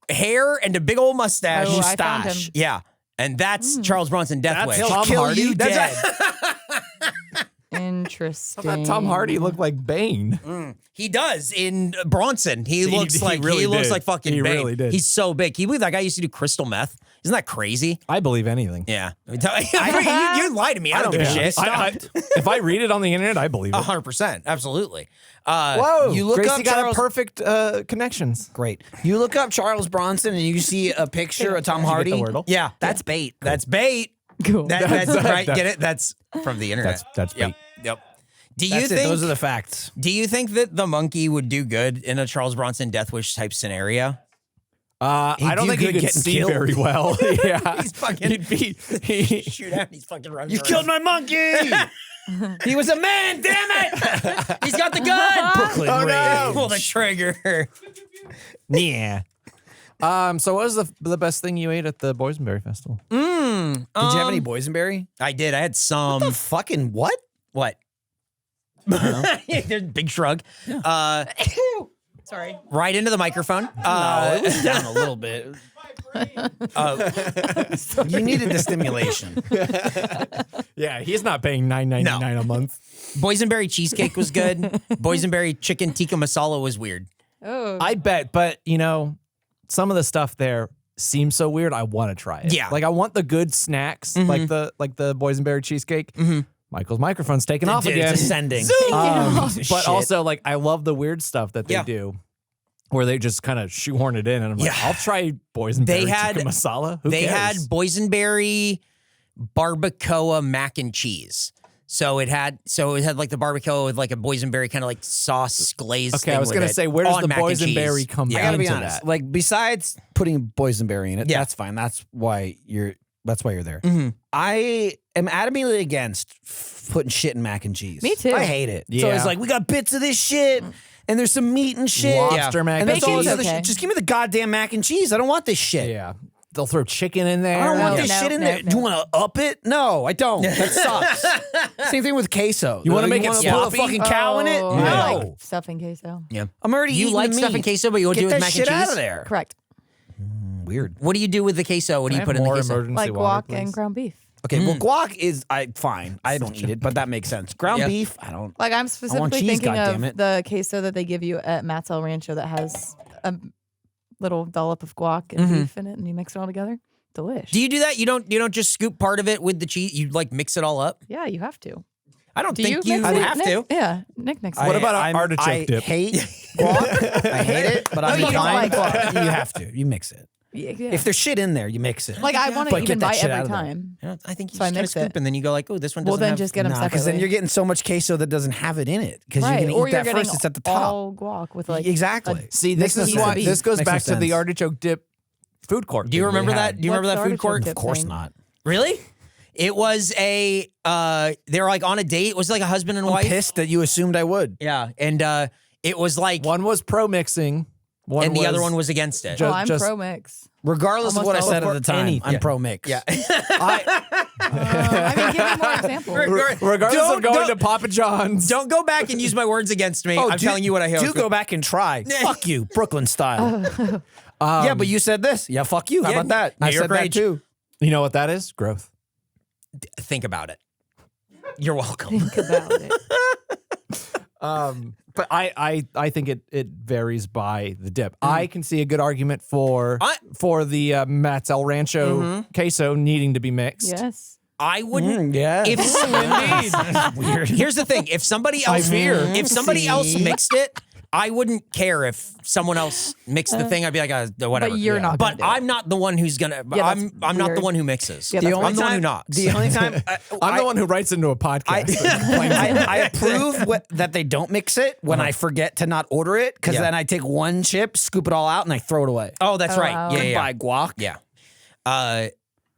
hair and a big old mustache. Oh, I found him. Mustache. Yeah, and that's Charles Bronson Death Wish. He'll Tom kill Hardy? you dead. Interesting. I thought Tom Hardy looked like Bane. He does in Bronson. He He looks like really he looks did. like fucking He Bane. really did. He's so big. Can you believe that guy used to do crystal meth? Isn't that crazy? I believe anything. Yeah. You lie to me. I don't give a shit. If I read it on the internet, I believe it. 100%. Absolutely. Whoa! You look Gracie up got Charles- perfect connections. Great. You look up Charles Bronson and you see a picture of Tom Hardy. the Wordle? Yeah. That's bait. That's bait. Cool. That's right. Get it? That's from the internet. That's Yep. bait. Yep. Do you That's it. think Those are the facts. Do you think that the monkey would do good in a Charles Bronson Death Wish type scenario? I don't do think he good could getting see killed. very well. Yeah, He's fucking- He'd be. Shoot out, he's fucking running. You killed my monkey! He was a man, damn it! He's got the gun. Brooklyn Oh, no. Pull the trigger. Yeah. So what was the best thing you ate at the Boysenberry Festival? Did you have any boysenberry? I did. I had some. The fucking what? What? There's a big shrug. Sorry. Right into the microphone. It was down a little bit. You needed the stimulation. Yeah, he's not paying $9.99 a month. Boysenberry cheesecake was good. Boysenberry chicken tikka masala was weird. Oh. I bet, but some of the stuff there seems so weird. I want to try it. Yeah. like I want the good snacks, like the Boysenberry cheesecake. Michael's microphone's taking off again. It's ascending. But Shit. also, like, I love the weird stuff that they Yeah. do, where they just kind of shoehorn it in, and I'm like, Yeah. I'll try boysenberry They had- tikka masala. Who They had cares? boysenberry barbacoa mac and cheese. So it had like the barbacoa with like a boysenberry kind of like sauce glaze. Okay, thing I was with gonna it say, where does on the mac and boysenberry cheese. come Yeah. I gotta be into honest. that? Like, besides putting boysenberry in it, Yeah. that's fine. That's why you're there. I am adamantly against putting shit in mac and cheese. Me too. I hate it. So Yeah. it's like, we got bits of this shit, and there's some meat and shit. Lobster mac And and that's all this cheese. other Okay. shit. Just give me the goddamn mac and cheese. I don't want this shit. Yeah, they'll throw chicken in there. I don't want No, this no, shit in no, there. no. Do you want to up it? No, I don't. That sucks. Same thing with queso. You wanna make it put a sloppy? fucking cow in it? Oh, No. I like stuffing queso. Yeah. I'm already You eating like the stuff in meat. queso, but you won't Get do it with that mac shit and cheese? out of there. Correct. Weird. What do you do with the queso? What do you put in the more queso? emergency Like water, guac and please? ground beef. Okay, well, guac is fine. I don't eat it, but that makes sense. Ground Yeah. beef, I don't. Like I'm specifically cheese, thinking goddammit. of the queso that they give you at Matt's El Rancho that has a little dollop of guac and beef in it, and you mix it all together. Delish. Do you do that? You don't just scoop part of it with the cheese. You like mix it all up. Yeah, you have to. I don't Do think you you mix it, have Nick? to. Yeah, Nick mixes What it. about I'm- artichoke I dip? hate guac. I hate it, but I'm you don't inclined. like guac. You have to. You mix it. Yeah, yeah. If there's shit in there, you mix it. like I want to But get even that buy shit out every of there. time. Yeah, I think you So I just gotta mix scoop, it. and then you go like, "Oh, this one doesn't Well, then have." just get them because then separately. you're getting so much queso that doesn't have it in it. Because right, you're or going to you're eat that getting first. It's at the top. all guac with like Exactly. See, this Makes is no why sense. this goes Makes no back to the sense. artichoke dip food court. Do you thing we remember had. that? Do you remember What's that the food court? artichoke Of course thing? not. Really? It was they were like on a date. It was like a husband and I'm wife. pissed that you assumed I would. Yeah, and it was like One was pro mixing, and the other one was against it. Ju- I'm just- pro mix. Regardless of what I Almost said all at the time, anything. I'm pro mix. Yeah. I mean, give me more examples. Regardless of going to Papa John's. Don't go back and use my words against me. I'm telling you what I hear. Do go back and try. Fuck you, Brooklyn style. Yeah, but you said this. Yeah, fuck you. How Yeah, about that? New I York said that rage. too. You know what that is? Growth. Think about it. You're welcome. Think about it. But I think it varies by the dip. I can see a good argument for the Matt's El Rancho queso needing to be mixed. Yes. I wouldn't. Yeah. If weird. here's the thing, if somebody else if somebody else mixed it, I wouldn't care if someone else mixed the thing. I'd be like, whatever. But you're not. But gonna do I'm not the one who's gonna. Yeah, I'm that's not the weird. one who mixes. Yeah, that's I'm the one who knocks. The only time I'm the one who writes into a podcast. and complains about it. I approve that they don't mix it when I forget to not order it, because Yeah. then I take one chip, scoop it all out, and I throw it away. Oh, that's Oh, right. wow. Yeah, yeah, Buy guac. yeah.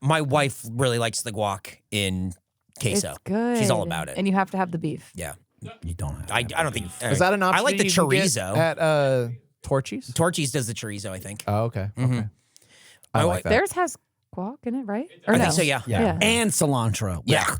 My wife really likes the guac in queso. It's good. She's all about it. And you have to have the beef. Yeah. You don't have. I don't think. Is that an option? I like the you can get chorizo. at Torchy's. Torchy's does the chorizo, I think. Oh, okay. Okay. I My like wife- that. Theirs has guac in it, right? Or I no? think so. Yeah. Yeah. Yeah. And cilantro. Yeah.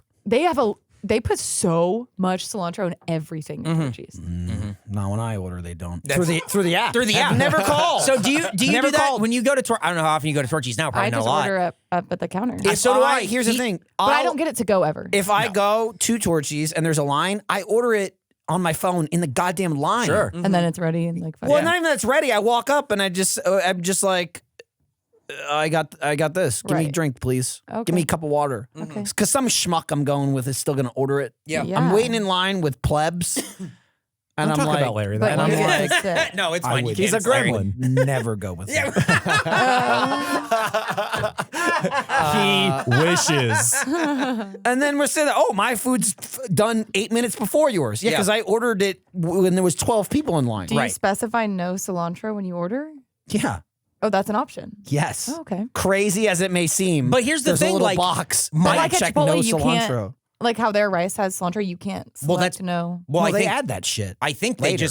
They put so much cilantro in everything in Torchy's. No, when I order, they don't. That's- Through the app. Through the app. Never call. So do you Never do that called. when you go to I don't know how often you go to Torchy's now. Probably I not just a lot. order up at the counter. So do I. Here's the thing. But I don't get it to go ever. If I go to Torchy's and there's a line, I order it on my phone in the goddamn line. Sure. and then it's ready in like 5 Well, minutes. not even that it's ready. I walk up and I'm just like, I got this. Give me a Right. drink, please. Okay. Give me a cup of water. Okay. Because some schmuck I'm going with is still going to order it. Yeah. I'm waiting in line with plebs. And Don't I'm talk like, about Larry. But That you I'm get like, to fix it. No, it's fine. You He's can't. a gremlin. never go with him. He wishes. And then we're saying, oh, my food's done 8 minutes before yours. Yeah, Yeah. because I ordered it when there was 12 people in line. Do you specify no cilantro when you order? Yeah. Oh, that's an option. Yes. Oh, okay. Crazy as it may seem. But here's the there's thing, a little like, box. But that like at check Chipotle, no you cilantro. can't. Like how their rice has cilantro, you can't select that's- no. Well, Well, I they think add that shit. I think they later.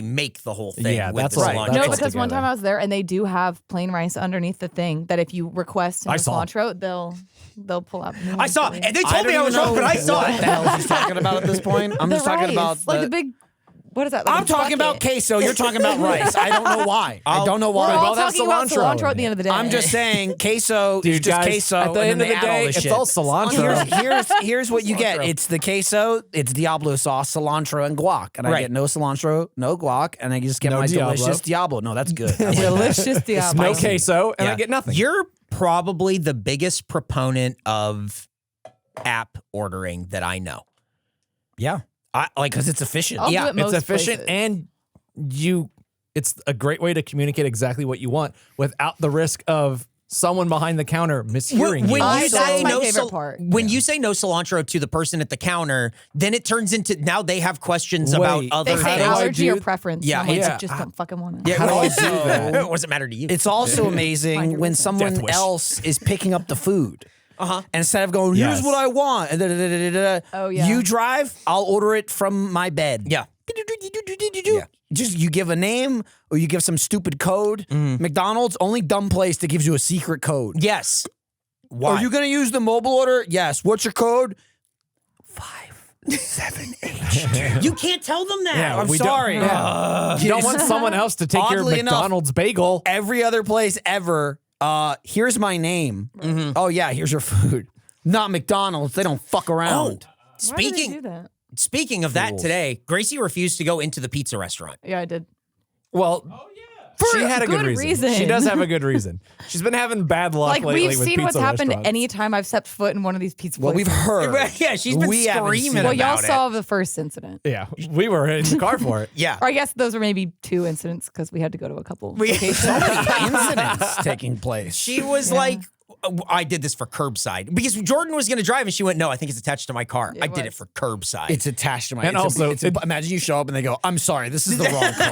make the whole thing. Yeah, with that's the right. cilantro. That's No, all because one together. time I was there and they do have plain rice underneath the thing that if you request no I saw. cilantro, they'll pull out. new I ones saw, for you. and they told me I was wrong, but I saw what it. the hell he's talking about at this point. I'm The just talking rice, about like the big. What is that? Like I'm a talking about bucket. queso. You're talking about rice. I don't know why. I don't know We're why. all both have talking about cilantro cilantro at the end of the day. I'm just saying queso is Dude, just guys, queso. at the and end then of the they add all day, this it's shit. all cilantro. Here's what you get. It's the queso, it's Diablo sauce, cilantro, and guac. And I Right. get no cilantro, no guac, and I just get No my Diablo. delicious Diablo. No, that's good. delicious Diablo. No queso, and I Yeah. get nothing. You're probably the biggest proponent of app ordering that I know. Yeah. I like Because it's efficient. I'll do Yeah, it most It's efficient, places. and it's a great way to communicate exactly what you want without the risk of someone behind the counter mishearing when you. you That's say my no favorite part. when you say no cilantro to the person at the counter, then it turns into now they have questions about Wait, other They How say do I things. allergy or do- preference. Yeah, I'm like, yeah. just don't fucking want it. How do I do that? What does it matter to you? It's also Find amazing your when reason. someone Death wish. else is picking up the food. Uh-huh. Instead of going, here's Yes. what I want. And Oh, yeah. You drive, I'll order it from my bed. Yeah. Yeah. Just you give a name or you give some stupid code. McDonald's, only dumb place that gives you a secret code. Yes. Why? Are you going to use the mobile order? Yes. What's your code? 578. You can't tell them that. Yeah, I'm we don't- sorry. You don't want someone else to take your Oddly enough- McDonald's bagel. Every other place ever, here's my name. Oh, yeah, here's your food. Not McDonald's. They don't fuck around. Why do they do Speaking that? speaking of that Fools. today, Gracie refused to go into the pizza restaurant. Yeah, I did. Well, she had a good good reason. reason. She does have a good reason. She's been having bad luck Like lately we've with seen what's pizza happened restaurants. anytime I've stepped foot in one of these pizza Well, places. we've heard. Yeah, she's been We haven't seen screaming it. Well, about y'all it. saw the first incident. Yeah, we were in the car for it. Yeah. Or I guess those were maybe 2 incidents because we had to go to a couple locations. Incidents taking place. She was like, I did this for curbside because Jordan was going to drive and she went, no, I think it's attached to my car. I did it for curbside. It's attached to my. And also, imagine you show up and they go, "I'm sorry, this is the wrong car.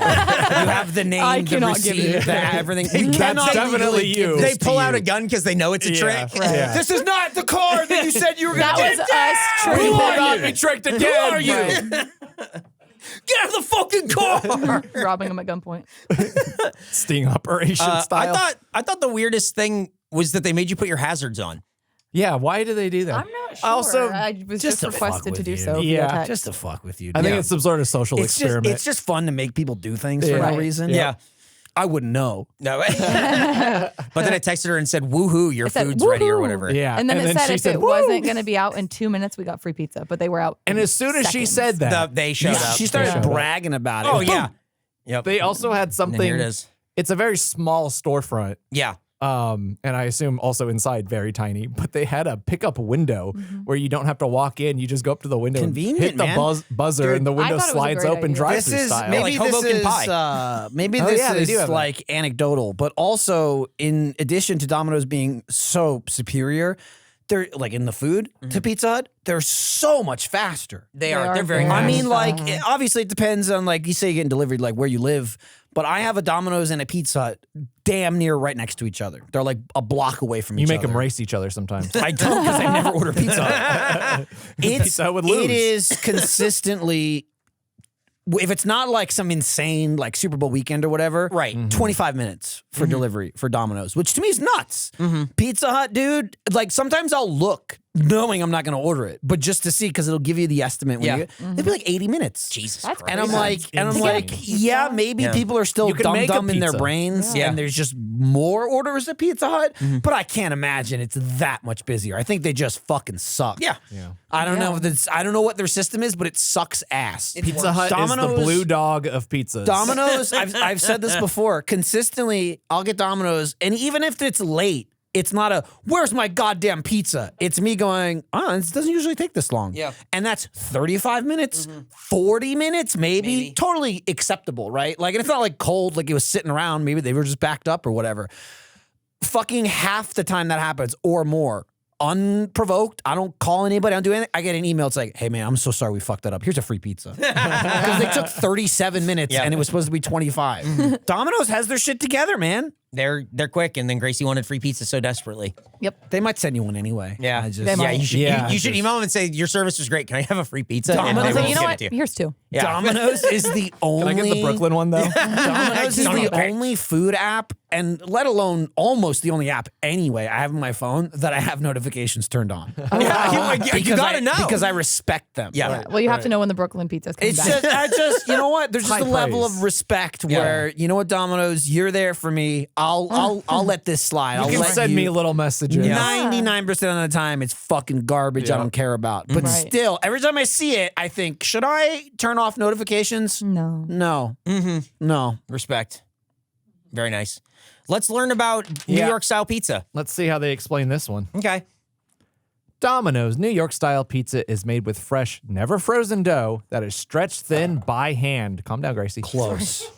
You have the name, I the cannot give you receipt, everything. You cannot definitely legally give you. this They to pull out you. a gun because they know it's a trick. Yeah. This is not the car that you said you were going That to was get. us We tricking will them. not be tricked again. Who are you? Right. Get out of the fucking car. Robbing them at gunpoint. Sting operation style. I thought the weirdest thing was that they made you put your hazards on. Yeah, why do they do that? I'm not sure. Also, I was just just to fuck requested to with do you. so. via Yeah, text. Just to fuck with you. I think Yeah. it's some sort of social experiment. It's just fun to make people do things for Yeah. no Right. reason. Yeah. I wouldn't know. No. But then I texted her and said, woohoo, your I said, food's ready or "Woohoo." whatever. yeah. And then it said she if said, it "Woo!" wasn't going to be out in 2 minutes, we got free pizza. But they were out. And in as soon as she seconds. said that, They showed up. She started showed up. bragging about it. Oh, Boom. yeah. Yep. they also had And something. then here it is. It's a very small storefront. Yeah. And I assume also inside very tiny, but they had a pickup window where you don't have to walk in. You just go up to the window, Convenient, and hit the man. buzzer, Dude, and the I window thought it was a slides great open idea. drive This through is style. maybe like this Hoboken is pie. maybe Oh, this yeah, they do is have that. like anecdotal, but also in addition to Domino's being so superior, they're like in the food to Pizza Hut, they're so much faster. They are are. They're very very I nice. mean, like Uh-huh. obviously it depends on like you say you're getting delivered like where you live, but I have a Domino's and a Pizza Hut damn near right next to each other. They're like a block away from You each make other. them race each other sometimes. I don't because I never order Pizza Hut. Pizza Hut would lose. It is consistently. If it's not like some insane like Super Bowl weekend or whatever, Right. 25 minutes for delivery for Domino's, which to me is nuts. Pizza Hut, dude, like sometimes I'll look knowing I'm not going to order it, but just to see because it'll give you the estimate. When Yeah. you get, it'd be like 80 minutes. Jesus That's Christ. And I'm crazy. like, insane. yeah, maybe Yeah. people are still You can make a dumb in their pizza. brains, Yeah. and there's just more orders at Pizza Hut. But I can't imagine it's that much busier. I think they just fucking suck. Yeah. I don't know if it's, I don't know what their system is, but it sucks ass. Pizza Hut is the Domino's- blue dog of pizzas. Domino's, I've said this before. Consistently, I'll get Domino's, and even if it's late, it's not a "where's my goddamn pizza." It's me going, "Oh, this doesn't usually take this long." Yeah. and that's 35 minutes, 40 minutes, maybe. Totally acceptable, right? Like, and it's not like cold, like it was sitting around. Maybe they were just backed up or whatever. Fucking half the time that happens or more. Unprovoked. I don't call anybody. I don't do anything. I get an email. It's like, hey, man, I'm so sorry we fucked that up. Here's a free pizza. Because they took 37 minutes Yeah. and it was supposed to be 25. Domino's has their shit together, man. They're quick, and then Gracie wanted free pizza so desperately. Yep. They might send you one anyway. Yeah. I just, They might. You should, Yeah, you should email them and say, your service was great. Can I have a free pizza? And Domino's- they I was like, will you know give what? it to you. Here's two. Yeah. Domino's is the only. Can I get the Brooklyn one though? Domino's is the only food app, and let alone almost the only app anyway I have on my phone that I have notifications turned on. Yeah, you gotta know. Because I respect them. Yeah. Well, you have to know when the Brooklyn pizza's coming It's back. just, you know what? There's just High a level praise. of respect Yeah. where, you know what, Domino's, you're there for me. I'll let this slide. I'll You can let send you. me little messages. Yeah. 99% of the time, it's fucking garbage I Yeah. don't care about. But Right. still, every time I see it, I think, should I turn off notifications? No. No. No. Respect. Very nice. Let's learn about New Yeah. York style pizza. Let's see how they explain this one. Okay. Domino's New York style pizza is made with fresh, never frozen dough that is stretched thin by hand. Calm down, Gracie. Close.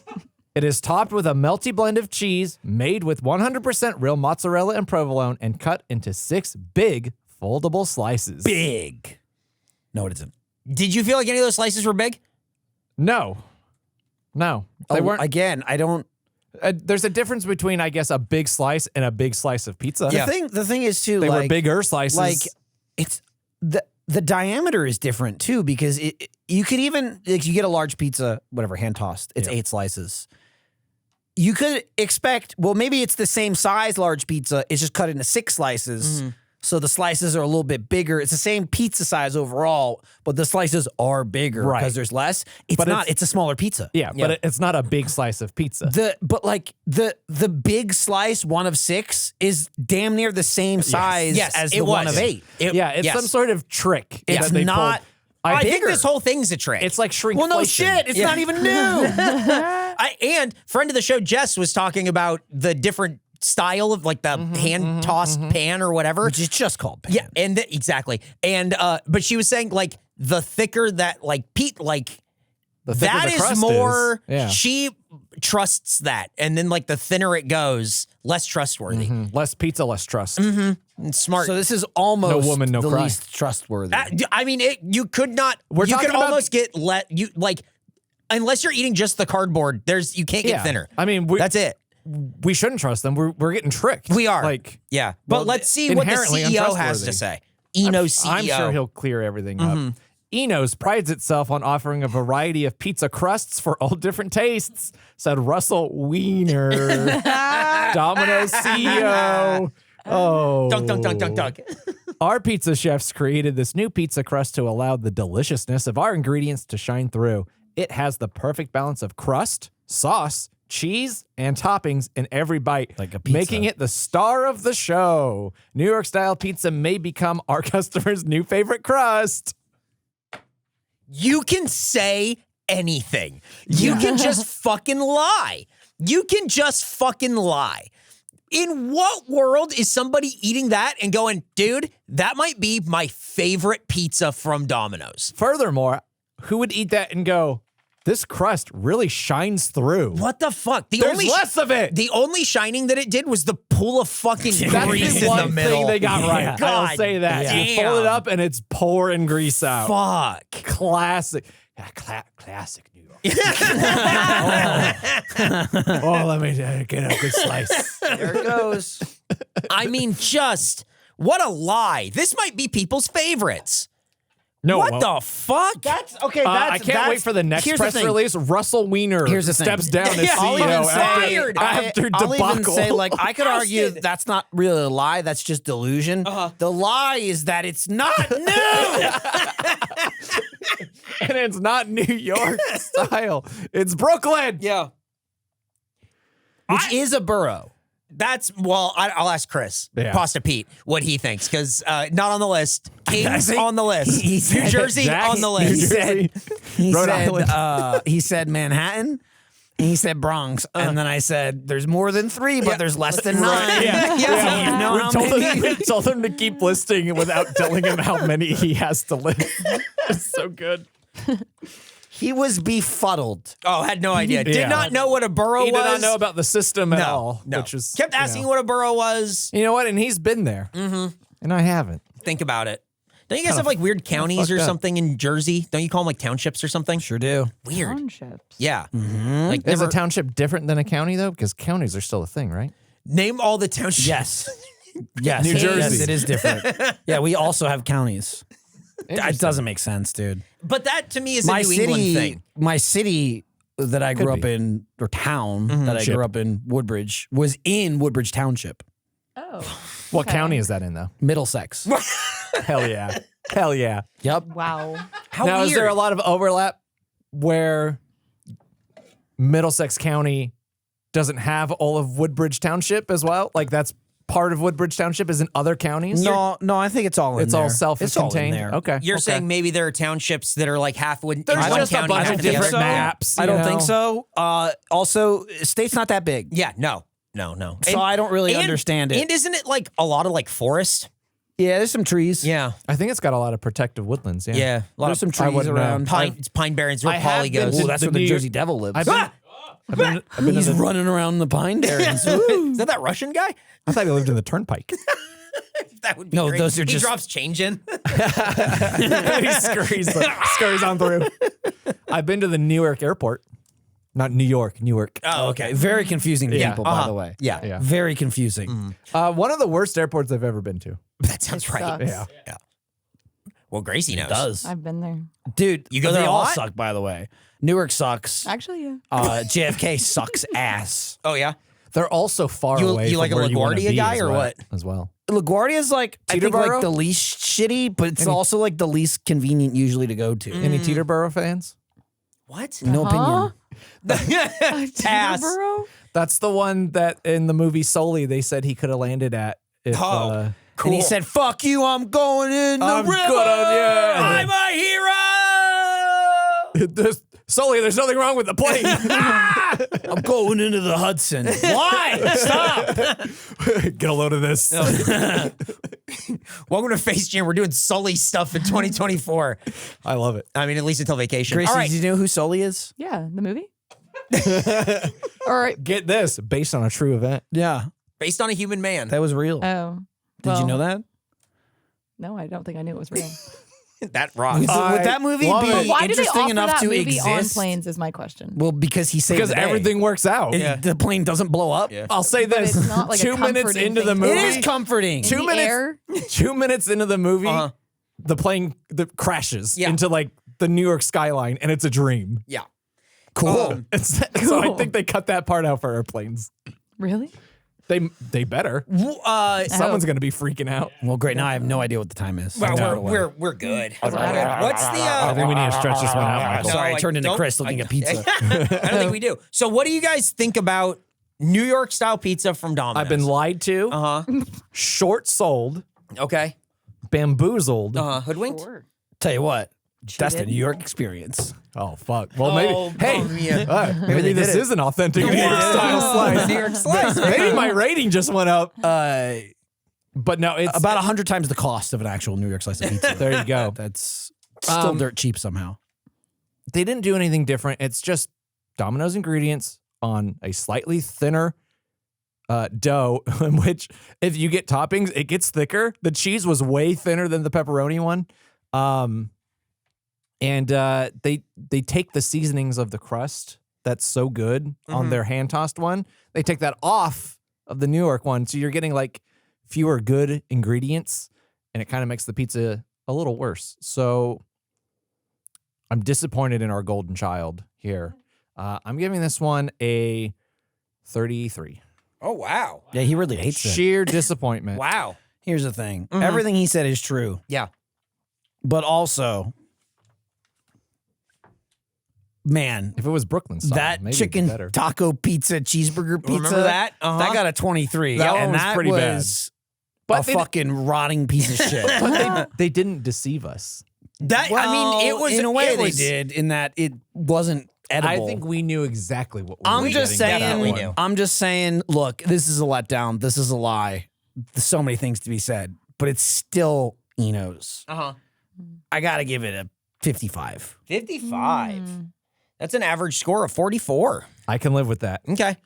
It is topped with a melty blend of cheese made with 100% real mozzarella and provolone and cut into 6 big foldable slices. Big. No, it isn't. Did you feel like any of those slices were big? No. They weren't. Again, I don't. There's a difference between, I guess, a big slice and a big slice of pizza. Yeah. The thing is, too, They like, were bigger slices. like it's the diameter is different too because you could even like you get a large pizza, whatever, hand tossed, it's 8 slices. You could expect, well, maybe it's the same size large pizza, it's just cut into 6 slices. So the slices are a little bit bigger. It's the same pizza size overall, but the slices are bigger Right. because there's less. It's But not. It's a smaller pizza. yeah, but it's not a big slice of pizza. The big slice, 1 of 6, is damn near the same size Yes, as it the 1 was. of 8. Yeah, it's yes. some sort of trick. It's that they not- pulled. I think bigger. this whole thing's a trick. It's like shrinkflation. Well, no shit. It's Yeah. not even new. And friend of the show, Jess, was talking about the different style of like the hand tossed pan or whatever. Which is just called pan. Yeah, and exactly. And but she was saying like the thicker that like Pete like The thicker that the is crust more. is. Yeah. She trusts that, and then like the thinner it goes, less trustworthy. Less pizza, less trust. It's smart. So this is almost No woman, no the cry. least trustworthy. I mean, you could not. We're you talking could about- almost get unless you're eating just the cardboard. You can't get thinner. I mean, That's it. we shouldn't trust them. We're getting tricked. We are. Like, Yeah, but well, let's see what the inherently CEO has untrustworthy. to say. Eno's CEO. I'm sure he'll clear everything up. Eno's prides itself on offering a variety of pizza crusts for all different tastes, said Russell Wiener, Domino's CEO. Oh. Dunk, dunk, dunk, dunk, dunk. Our pizza chefs created this new pizza crust to allow the deliciousness of our ingredients to shine through. It has the perfect balance of crust, sauce, cheese, and toppings in every bite, Like a pizza. making it the star of the show. New York style pizza may become our customers' new favorite crust. You can say anything. You can just fucking lie. You can just fucking lie. In what world is somebody eating that and going, dude, that might be my favorite pizza from Domino's? Furthermore, who would eat that and go, this crust really shines through? What the fuck? There's less of it. The only shining that it did was the pool of fucking That's grease the in one the middle. thing they got right. Yeah. I'll God say that. You damn. fold it up and it's pouring grease out. Fuck. Classic. Yeah, classic New York. Oh, let me get a good slice. There it goes. I mean, just what a lie. This might be people's favorites. No, What well, the fuck? That's okay. I can't wait for the next here's the press thing. release. Russell Wiener Here's the thing. steps down as Yeah, I'll even CEO say- after, after I'll debacle. even say, like, I could argue Ousted. that's not really a lie. That's just delusion. The lie is that it's not new. and it's not New York style. It's Brooklyn. Yeah. Which is a borough. I'll ask Chris, Yeah. Pasta Pete, what he thinks, because not on the list. Kings think on the list. he New said- Jersey Jack- on the New list. Jersey. He Rhode said, Island. he said Manhattan. And he said Bronx. And then I said, there's more than 3, but there's less than 9. Yeah. So you know we how told many? him, we told him to keep listing without telling him how many he has to list. It's so good. He was befuddled. Oh, had no idea. Did Yeah. not know what a borough He was. did not know about the system at all. No. Which is Kept asking what a borough was. You know what? And he's been there. Mm-hmm. And I haven't. Think about it. Don't you guys have like weird counties or fucked up. something in Jersey? Don't you call them like townships or something? Sure do. Weird. Townships. Yeah. Like Is never a township different than a county, though? Because counties are still a thing, right? name all the townships. Yes. Yes. New Jersey. Yes, it is different. Yeah, we also have counties. It doesn't make sense, dude. But that to me is a New England thing. My city that I grew up be. in, or town that I Ship. grew up in, Woodbridge, was in Woodbridge Township, Oh. What Okay. county is that in, though? Middlesex. Hell yeah. Hell yeah. Yep. Wow. How Now, weird. is there a lot of overlap where Middlesex County doesn't have all of Woodbridge Township as well? Like that's part of Woodbridge Township is in other counties? No, I think it's all in It's there. all It's all in self-contained. there. Okay. You're okay. saying maybe there are townships that are like half in There's one just a county, bunch half of in the other. different maps. I you don't know? think so. Also, state's not that big. Yeah, no. So I don't really understand it. And isn't it like a lot of like forest? Yeah, there's some trees. Yeah. I think it's got a lot of protective woodlands. Yeah. Yeah. A lot There's of some trees wouldn't know. around. Pine Barrens where I have Polly been goes. to Oh, that's the where the New- Jersey Devil lives. I've been, I've been He's in the, running around the pine barrens. Is that Russian guy? I thought he lived in the Turnpike. That would be No, great. those are he just- drops change in. He scurries on through. I've been to the Newark airport. Not New York, Newark. Oh, okay. Very confusing Yeah. people, by the way. Yeah. Yeah. Very confusing. One of the worst airports I've ever been to. That sounds right. sucks. Yeah. Well, Gracie knows. Does. I've been there. Dude, You go there they a all lot? suck, by the way. Newark sucks. Actually, yeah. JFK sucks ass. Oh, yeah? They're also far You- away you from like a where you wanna LaGuardia be guy as or well- what? As well. LaGuardia's like, I think, Teterboro? like the least shitty, but it's also like the least convenient usually to go to. Any Teterboro fans? What? No opinion. Pass. Teterboro? That's the one that in the movie Sully they said he could have landed at. If, Oh. Cool. And he said, fuck you, I'm going in the I'm river. good on you. I'm a hero! Sully, there's nothing wrong with the plane. I'm going into the Hudson. Why? Stop. Get a load of this. Welcome to Face Jam. We're doing Sully stuff in 2024. I love it. I mean, at least until vacation. Gracie, All right. do you know who Sully is? Yeah, the movie? Or Get this, based on a true event. Yeah, Based on a human man. that was real. oh, Did you know that? No, I don't think I knew it was real. That rocks. Would that movie love be it. Why do they interesting offer enough that to movie on exist? planes? Is my question. Well, because he saved Because the day. everything works out. The plane doesn't blow up. Yeah. I'll say But this: it's not like a 2 minutes comforting into the thing to movie, It is comforting. In 2 the minutes. air? 2 minutes into the movie, Uh-huh. the plane crashes Yeah. into like the New York skyline, and it's a dream. Yeah. Cool. So I think they cut that part out for airplanes. Really? They better. Oh. Someone's gonna be freaking out. Well, great. Now I have no idea what the time is. Well, we're good. Doesn't matter. What's the I think we need to stretch this one out, Michael. Sorry, I I turned into don't- Chris looking at pizza. I don't think we do. So what do you guys think about New York style pizza from Domino's? I've been lied to, short sold, Okay. bamboozled. Hoodwinked? Sure. Tell you what, that's the Cheated. New York experience. Oh fuck. Well, maybe. Hey, maybe they this did it. is an authentic New York style slice. New York slice. Maybe my rating just went up. But no, it's About 100 times the cost of an actual New York slice of pizza. There you go. That's still dirt cheap somehow. They didn't do anything different. It's just Domino's ingredients on a slightly thinner dough, in which if you get toppings, it gets thicker. The cheese was way thinner than the pepperoni one. And they take the seasonings of the crust that's so good on their hand tossed one. They take that off of the New York one, so you're getting like fewer good ingredients, and it kind of makes the pizza a little worse. So I'm disappointed in our golden child here. I'm giving this one a 33. Oh, wow. Yeah, he really hates it. Sheer disappointment. Wow. Here's the thing. Everything he said is true. Yeah. But also, man, If it was Brooklyn style, that maybe it'd be chicken better. taco pizza, cheeseburger pizza, Remember that? that got a 23. That one and was that pretty bad. was But a they- fucking rotting piece of shit. But they didn't deceive us. That I mean, it was in a way it was, they did in that it wasn't edible. I think we knew exactly what we I'm were just getting with that definitely saying. knew. I'm just saying. Look, this is a letdown. This is a lie. There's so many things to be said, but it's still Eno's. I gotta give it a 55. 55. That's an average score of 44. I can live with that. Okay.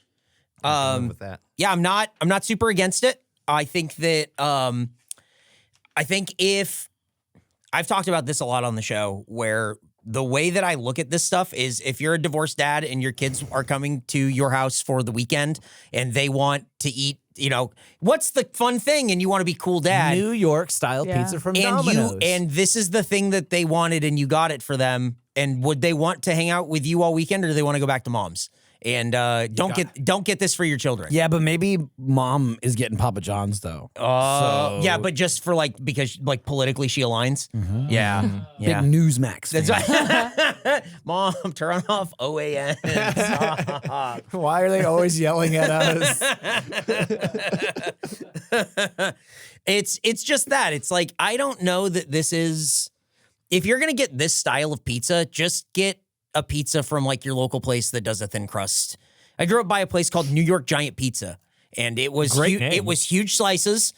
I can live with that. Yeah, I'm not super against it. I think that I think if I've talked about this a lot on the show, where the way that I look at this stuff is if you're a divorced dad and your kids are coming to your house for the weekend and they want to eat, you know, what's the fun thing, and you want to be cool dad. New York style Yeah. pizza from and Domino's. and this is the thing that they wanted and you got it for them. And would they want to hang out with you all weekend, or do they want to go back to mom's? And don't get this for your children. Yeah, but maybe mom is getting Papa John's though. Yeah, but just for because politically she aligns. Yeah. Big Yeah. Newsmax. That's fan. right. Mom, turn off OAN. Why are they always yelling at us? It's just that. It's like, I don't know that this is, if you're going to get this style of pizza, just get a pizza from your local place that does a thin crust. I grew up by a place called New York Giant Pizza, and it was Great name. it was huge slices,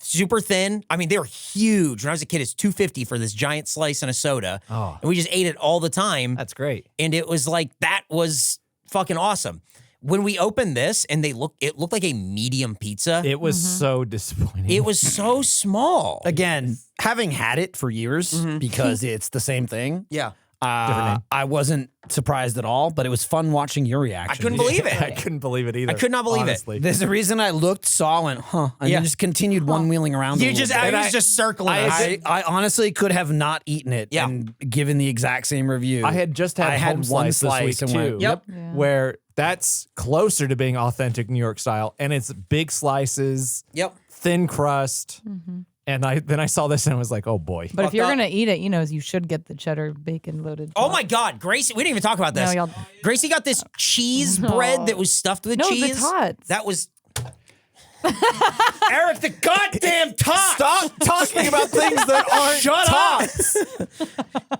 super thin. I mean, they were huge. When I was a kid, it's $2.50 for this giant slice and a soda. Oh. And we just ate it all the time. That's great. And it was that was fucking awesome. When we opened this and it looked like a medium pizza. It was so disappointing. It was so small. Again, having had it for years because it's the same thing. Yeah. I wasn't surprised at all, but it was fun watching your reaction. I couldn't believe I it. couldn't believe it either. I could not believe it. honestly. There's a reason I looked, saw, went, huh, and Yeah. then just continued one wheeling around. You a just, little bit. I was just circling us. I honestly could have not eaten it Yeah. and given the exact same review. I had just had I had home one slice slice this and week went, too. Yep. Yeah. Where that's closer to being authentic New York style, and it's big slices, Yep. thin crust. And then I saw this and I was like, oh boy. But if you're up. gonna eat it, you should get the cheddar bacon loaded. Oh top. my God, Gracie! We didn't even talk about this. No, y'all- Gracie got this cheese bread that was stuffed with No, the cheese. tots. That was Eric, the goddamn tots. Stop talking about things that aren't Shut tots.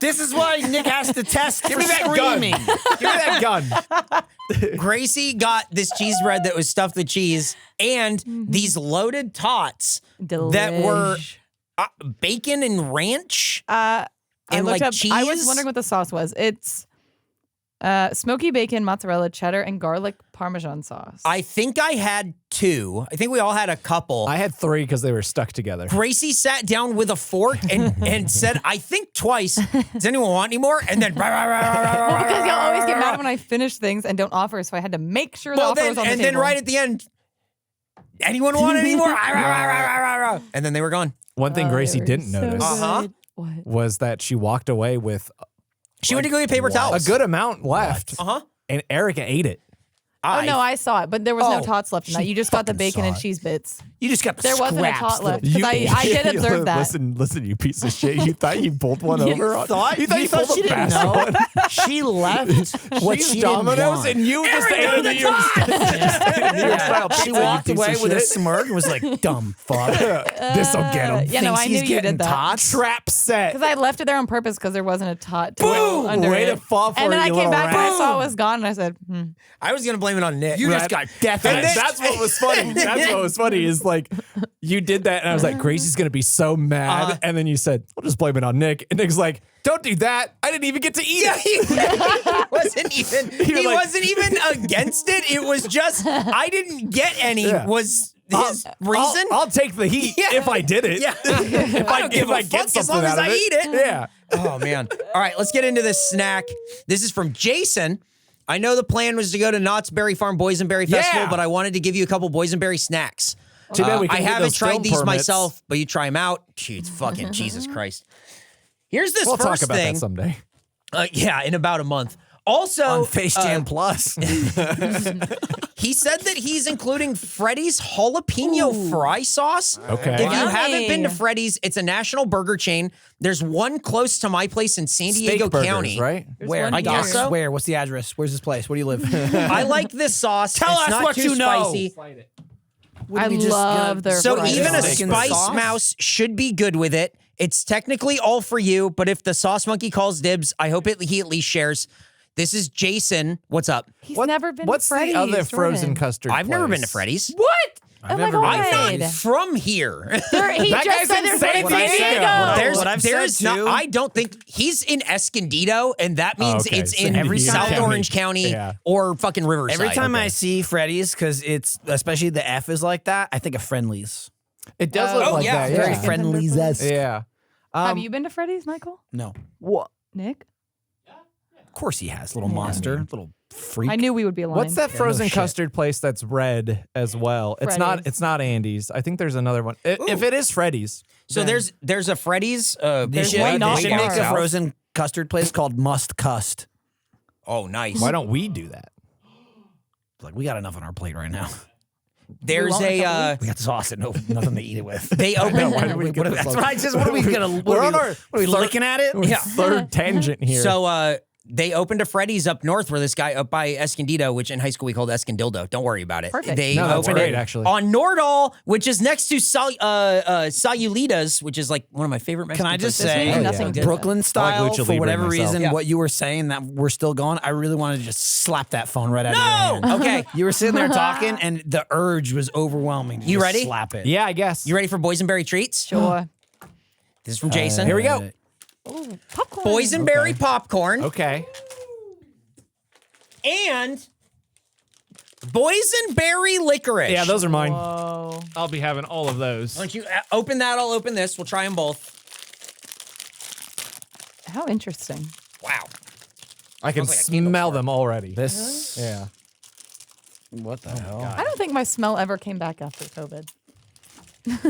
This is why Nick has to test for Give me that gun. screaming. Give me that gun. Gracie got this cheese bread that was stuffed with cheese and these loaded tots that were Delish. bacon and ranch. I and looked up. cheese. I was wondering what the sauce was. It's Smoky bacon, mozzarella, cheddar, and garlic Parmesan sauce. I think I had 2. I think we all had a couple. I had 3 because they were stuck together. Gracie sat down with a fork and said, I think twice, does anyone want any more? And then, Well, because y'all always get mad when I finish things and don't offer, so I had to make sure the offer was on the and table. then right at the end, anyone want any more? And then they were gone. One thing Gracie didn't notice Uh-huh. What? was that she walked away with She went to go get paper a towels. good amount left. Uh-huh. And Erica ate it. Oh, no, I saw it, but there was no Oh, tots left in that. You just got the bacon and cheese bits. You just got the There wasn't a scraps, tot left. little- Because I did observe that. Listen, you piece of shit. You thought you pulled one over? You thought you she pulled a didn't fast know? one? She left what She's she Domino's didn't want. and you just ate a New York style She pizza, walked you piece away of with a shit. smirk and was like, dumb fuck. This'll get him. Yeah, no, Thinks I he's knew you getting did that. tots. Trap set. Because I left it there on purpose because there wasn't a tot to Boom! go under Way it. to fall for and then it, I you came little back and I rat. saw it was gone and I said, I was going to blame it on Nick. You just got death. That's what was funny. That's what was funny is like you did that and I was like, Gracie's gonna be so mad. And then you said, I'll just blame it on Nick. And Nick's like, don't do that. I didn't even get to eat it. He wasn't even against it. It was just I didn't get any was his reason. I'll take the heat if I did it. Yeah. if I give a get fuck something as long as out of I eat it. Yeah. Oh man. All right, let's get into this snack. This is from Jason. I know the plan was to go to Knott's Berry Farm Boysenberry Festival, Yeah. but I wanted to give you a couple Boysenberry snacks. Too bad we I couldn't get haven't those tried film these permits. myself, but you try them out. Jeez, fucking Jesus Christ. Here's this We'll first talk about thing. that someday. Yeah, in about a month. Also, on Face Jam Plus. he said that he's including Freddy's jalapeno fry sauce. Okay. If you Yummy. haven't been to Freddy's, it's a national burger chain. There's one close to my place in San Steak Diego burgers, County. right? Where? one I guess here. so. Where? What's the address? Where's this place? Where do you live? I like this sauce. Tell it's us not what too you know. spicy. I love their So fries. even a Steak in the Spice sauce? Mouse should be good with it. It's technically all for you, but if the sauce monkey calls dibs, I hope he at least shares. This is Jason. What's up? He's never been What's to Freddy's. the other frozen Jordan. custard I've never been to place? Freddy's. What? Oh never my been to God. I'm not from here. He That just guy's said in there's San one in Diego. There's, What I've said there's not. too- I don't think he's in Escondido, and that means okay. it's So in every South time- Orange County Yeah. or fucking Riverside. Every time I see Freddy's, because it's especially the F is like that, I think of Friendlies. It does look Oh, like yeah. that. Very Yeah. Friendlies-esque. Yeah. Have you been to Freddy's, Michael? No. What? Nick? Of course he has. Little monster. Little freak. I knew we would be aligned. What's that no frozen shit. custard place that's red as well? It's not. Freddy's. It's not Andy's. I think there's another one. If it is Freddy's, So there's a Freddy's. They There's should, one they not should way make down a south. frozen custard place called Must Cust. Oh, nice. why don't we do that? Like, we got enough on our plate right now. There's want a. a We got sauce and nothing to eat it with. They open. Why did we get this That's on- what I just. What are we gonna? We're on our- What are we looking at it? Yeah. Third tangent here. So they opened a Freddy's up north where this guy up by Escondido, which in high school we called Escondildo. Don't worry about it. Perfect. They No, that's opened great, it actually. on Nordal, which is next to Salulitas, which is like one of my favorite Mexican Can I just places. say, really nothing good. Brooklyn style, lucha for libre whatever myself. reason, Yeah. what you were saying that we're still going, I really wanted to just slap that phone right out of your No! hand. Okay. You were sitting there talking, and the urge was overwhelming. To You just ready? Slap it. yeah, I guess. You ready for boysenberry treats? Sure. This is from Jason. Here we go. Ooh, popcorn. Boysenberry popcorn Okay. and boysenberry licorice. Yeah, those are mine. Whoa. I'll be having all of those. Why don't you open that? I'll open this. We'll try them both. How interesting. Wow. I can Smells like a candle smell fart. them already. This. Yeah. What the hell? I don't think my smell ever came back after COVID.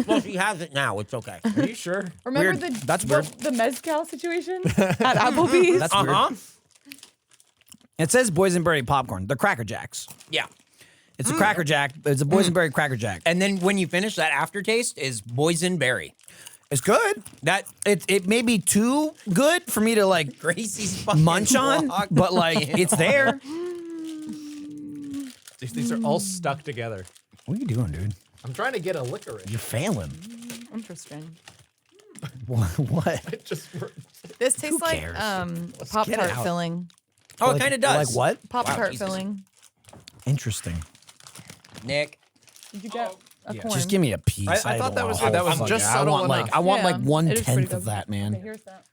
Well, she has it now. It's okay. Are you sure? Remember Weird. the That's weird. the mezcal situation at Applebee's? That's Uh-huh. weird. It says boysenberry popcorn. They're Cracker Jacks. Yeah. It's a Cracker Jack. It's a boysenberry Cracker Jack. And then when you finish, that aftertaste is boysenberry. It's good. That It may be too good for me to like Gracie's fucking munch on, walk. but like it's there. These are all stuck together. What are you doing, dude? I'm trying to get a licorice. You're failing. Interesting. What? Just This tastes like cares? Pop get it Tart out. filling. Oh, Like- it kind of does. Like what? Pop Tart Jesus. filling. Interesting. Nick. Did you get a corn? Just give me a piece. I thought that don't was- want a that whole was fucking- just I subtle want like enough. I want Yeah, like it is pretty 1/10 good. of that, Okay, man. here's that.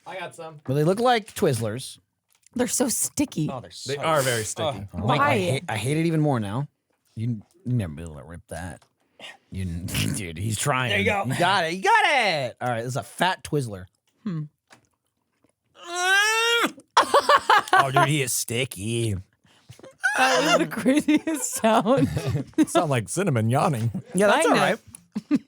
I got some. But they look like Twizzlers. They're so sticky. Oh, they're so They are very sticky. Mike, Why? I hate it even more now. You never be able to rip that. Dude, he's trying. There you go. You got it. You got it. All right, this is a fat Twizzler. Oh, dude, he is sticky. That was the craziest sound. Sound like cinnamon yawning. Yeah, that's all Kinda. right.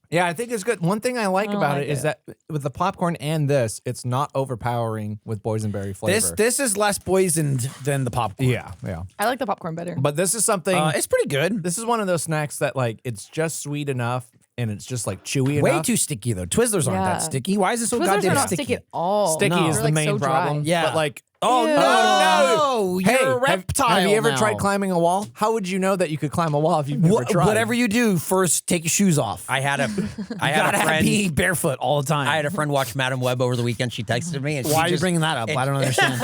Yeah, I think it's good. One thing I like don't about like it is that with the popcorn and this, it's not overpowering with boysenberry flavor. This is less poisoned than the popcorn. yeah. I like the popcorn better. But this is something. It's pretty good. This is one of those snacks that like it's just sweet enough and it's just like chewy Way enough. too sticky though. Twizzlers aren't Yeah. that sticky. Why is it so Twizzlers goddamn are not sticky? sticky at all. Sticky No. is They're, the like, main so dry. problem. Yeah. But like, Oh Ew. no! hey, You're a reptile. have you ever now. tried climbing a wall? How would you know that you could climb a wall if you've never tried? Whatever you do, first take your shoes off. I had a Gotta friend. be barefoot all the time. I had a friend watch Madam Web over the weekend. She texted me. And Why she are you just, bringing that up? I don't understand.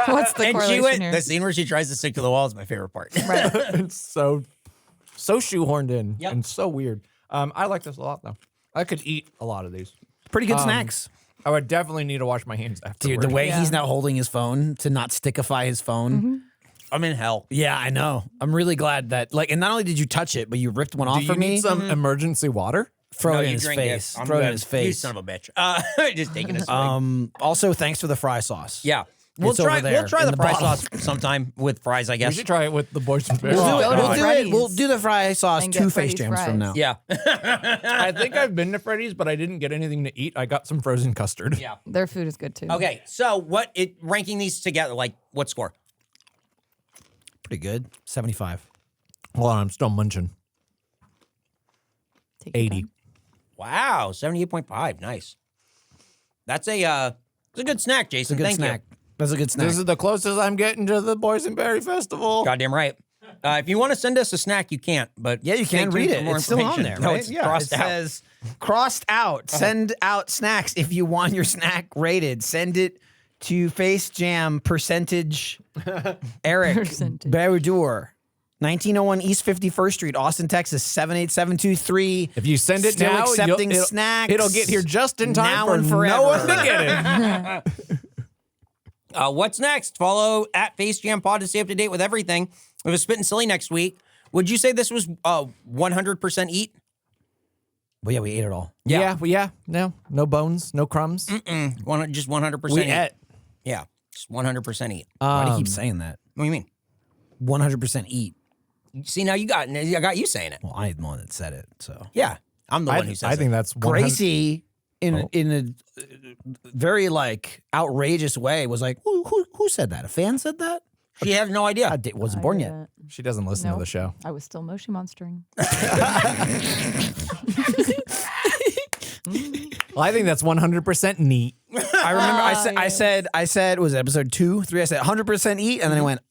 What's the And she correlation went. here? The scene where she tries to stick to the wall is my favorite part. Right. It's so shoehorned in Yep. and so weird. I like this a lot though. I could eat a lot of these. Pretty good snacks. I would definitely need to wash my hands afterward. Dude, the way Yeah. he's now holding his phone to not stickify his phone. I'm in hell. Yeah, I know. I'm really glad that, like, and not only did you touch it, but you ripped one off Do for you me. need some emergency water? Throw No, it in you his drink face. it. I'm Throw it in good. his You face. son of a bitch. Just taking his. Also, thanks for the fry sauce. Yeah. We'll It's over try. there We'll try in the the fry bottom. sauce sometime with fries. I We guess. should try it with the boysenberry. We'll do it. go to We'll do it. Freddy's. We'll do the fry sauce And to get Face Freddy's Jams from now. fries. Yeah. I think I've been to Freddy's, but I didn't get anything to eat. I got some frozen custard. Yeah. Their food is good too. Okay. So ranking these together? Like what score? Pretty good. 75. Hold on, I'm still munching. Take your 80. time. Wow, 78.5. Nice. That's it's a good snack, Jason. It's a good Thank snack. you. That's a good snack. This is the closest I'm getting to the Boysenberry Festival. Goddamn right. If you want to send us a snack, you can't. But Yeah, you stay can tuned read for it. more It's still on information. there, No, right? it's crossed it out. says crossed out. Send out snacks if you want your snack rated. Send it to Face Jam percentage Eric Percentage. Baradur. 1901 East 51st Street, Austin, Texas, 78723. If you send it Still now, accepting it'll, snacks. It'll get here just in time Now for and forever. no one to get it. What's next? Follow at Face Jam Pod to stay up to date with everything. We have a Spittin' Silly next week. Would you say this was 100% eat? Well, yeah, we ate it all. Yeah. No bones, no crumbs. Just 100% We eat. ate. Yeah, just 100% eat. Why do you keep saying that? What do you mean? 100% eat. See, now I got you saying it. Well, I'm the one that said it, so. Yeah, I'm the one who says I think it. that's 100 Gracie, in a very like outrageous way, was like, "Who said that? A fan said that? She has no idea. I wasn't born yet." didn't. She doesn't listen to Nope. the show. I was still motion monstering. Well, I think that's 100% neat. I remember I said was it episode 2, 3? I said 100% eat, and then I went,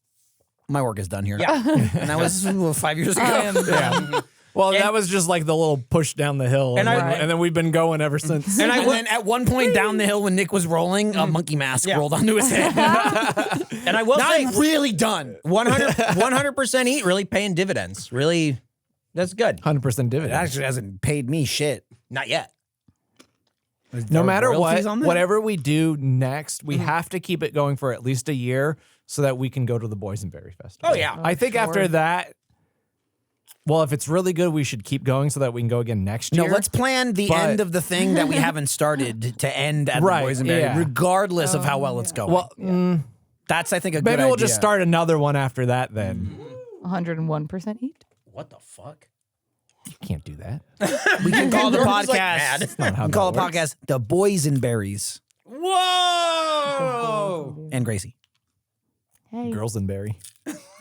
"My work is done here." Yeah. And that was 5 years ago. I am done. Well, that was just like the little push down the hill, and, And then we've been going ever since. And then at one point down the hill when Nick was rolling, a monkey mask rolled onto his head. And I will Now say, I'm really done. 100% eat, really paying dividends. Really, that's good. 100% It dividend. actually hasn't paid me shit. Not yet. No matter royalties what, on that? whatever we do next, we have to keep it going for at least a year so that we can go to the Boysenberry Festival. Oh, yeah. I think after sure. that, well, if it's really good, we should keep going so that we can go again next No, year. let's plan the But- end of the thing that we haven't started to end at Right, the Boysenberry, yeah. regardless of how well it's going. Well, That's, I think, a good maybe idea. we'll just start another one after that then. 101% eat. What the fuck? You can't do that. We can call the Jordan's, like, podcast. mad. That's not how we can that call the works. podcast the Boysenberries Whoa! and Gracie. Hey, Girls and Berry.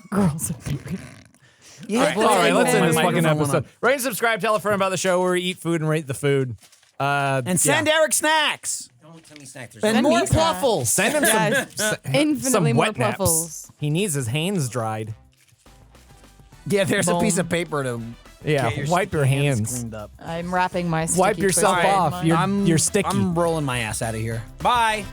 girls. Yeah, All right, let's end this my fucking microphone episode. Rate and subscribe. Tell a friend about the show where we eat food and rate the food. And send Eric snacks Don't send me snacks. and Send more me snacks. Pluffles. Send him some Infinitely more wet naps. Pluffles. He needs his hands dried. Yeah, there's a Boom. piece of paper to Yeah, get wipe your hands. cleaned up. I'm wrapping my Wipe sticky yourself Twizzler in off. mine. You're sticky. I'm rolling my ass out of here. Bye.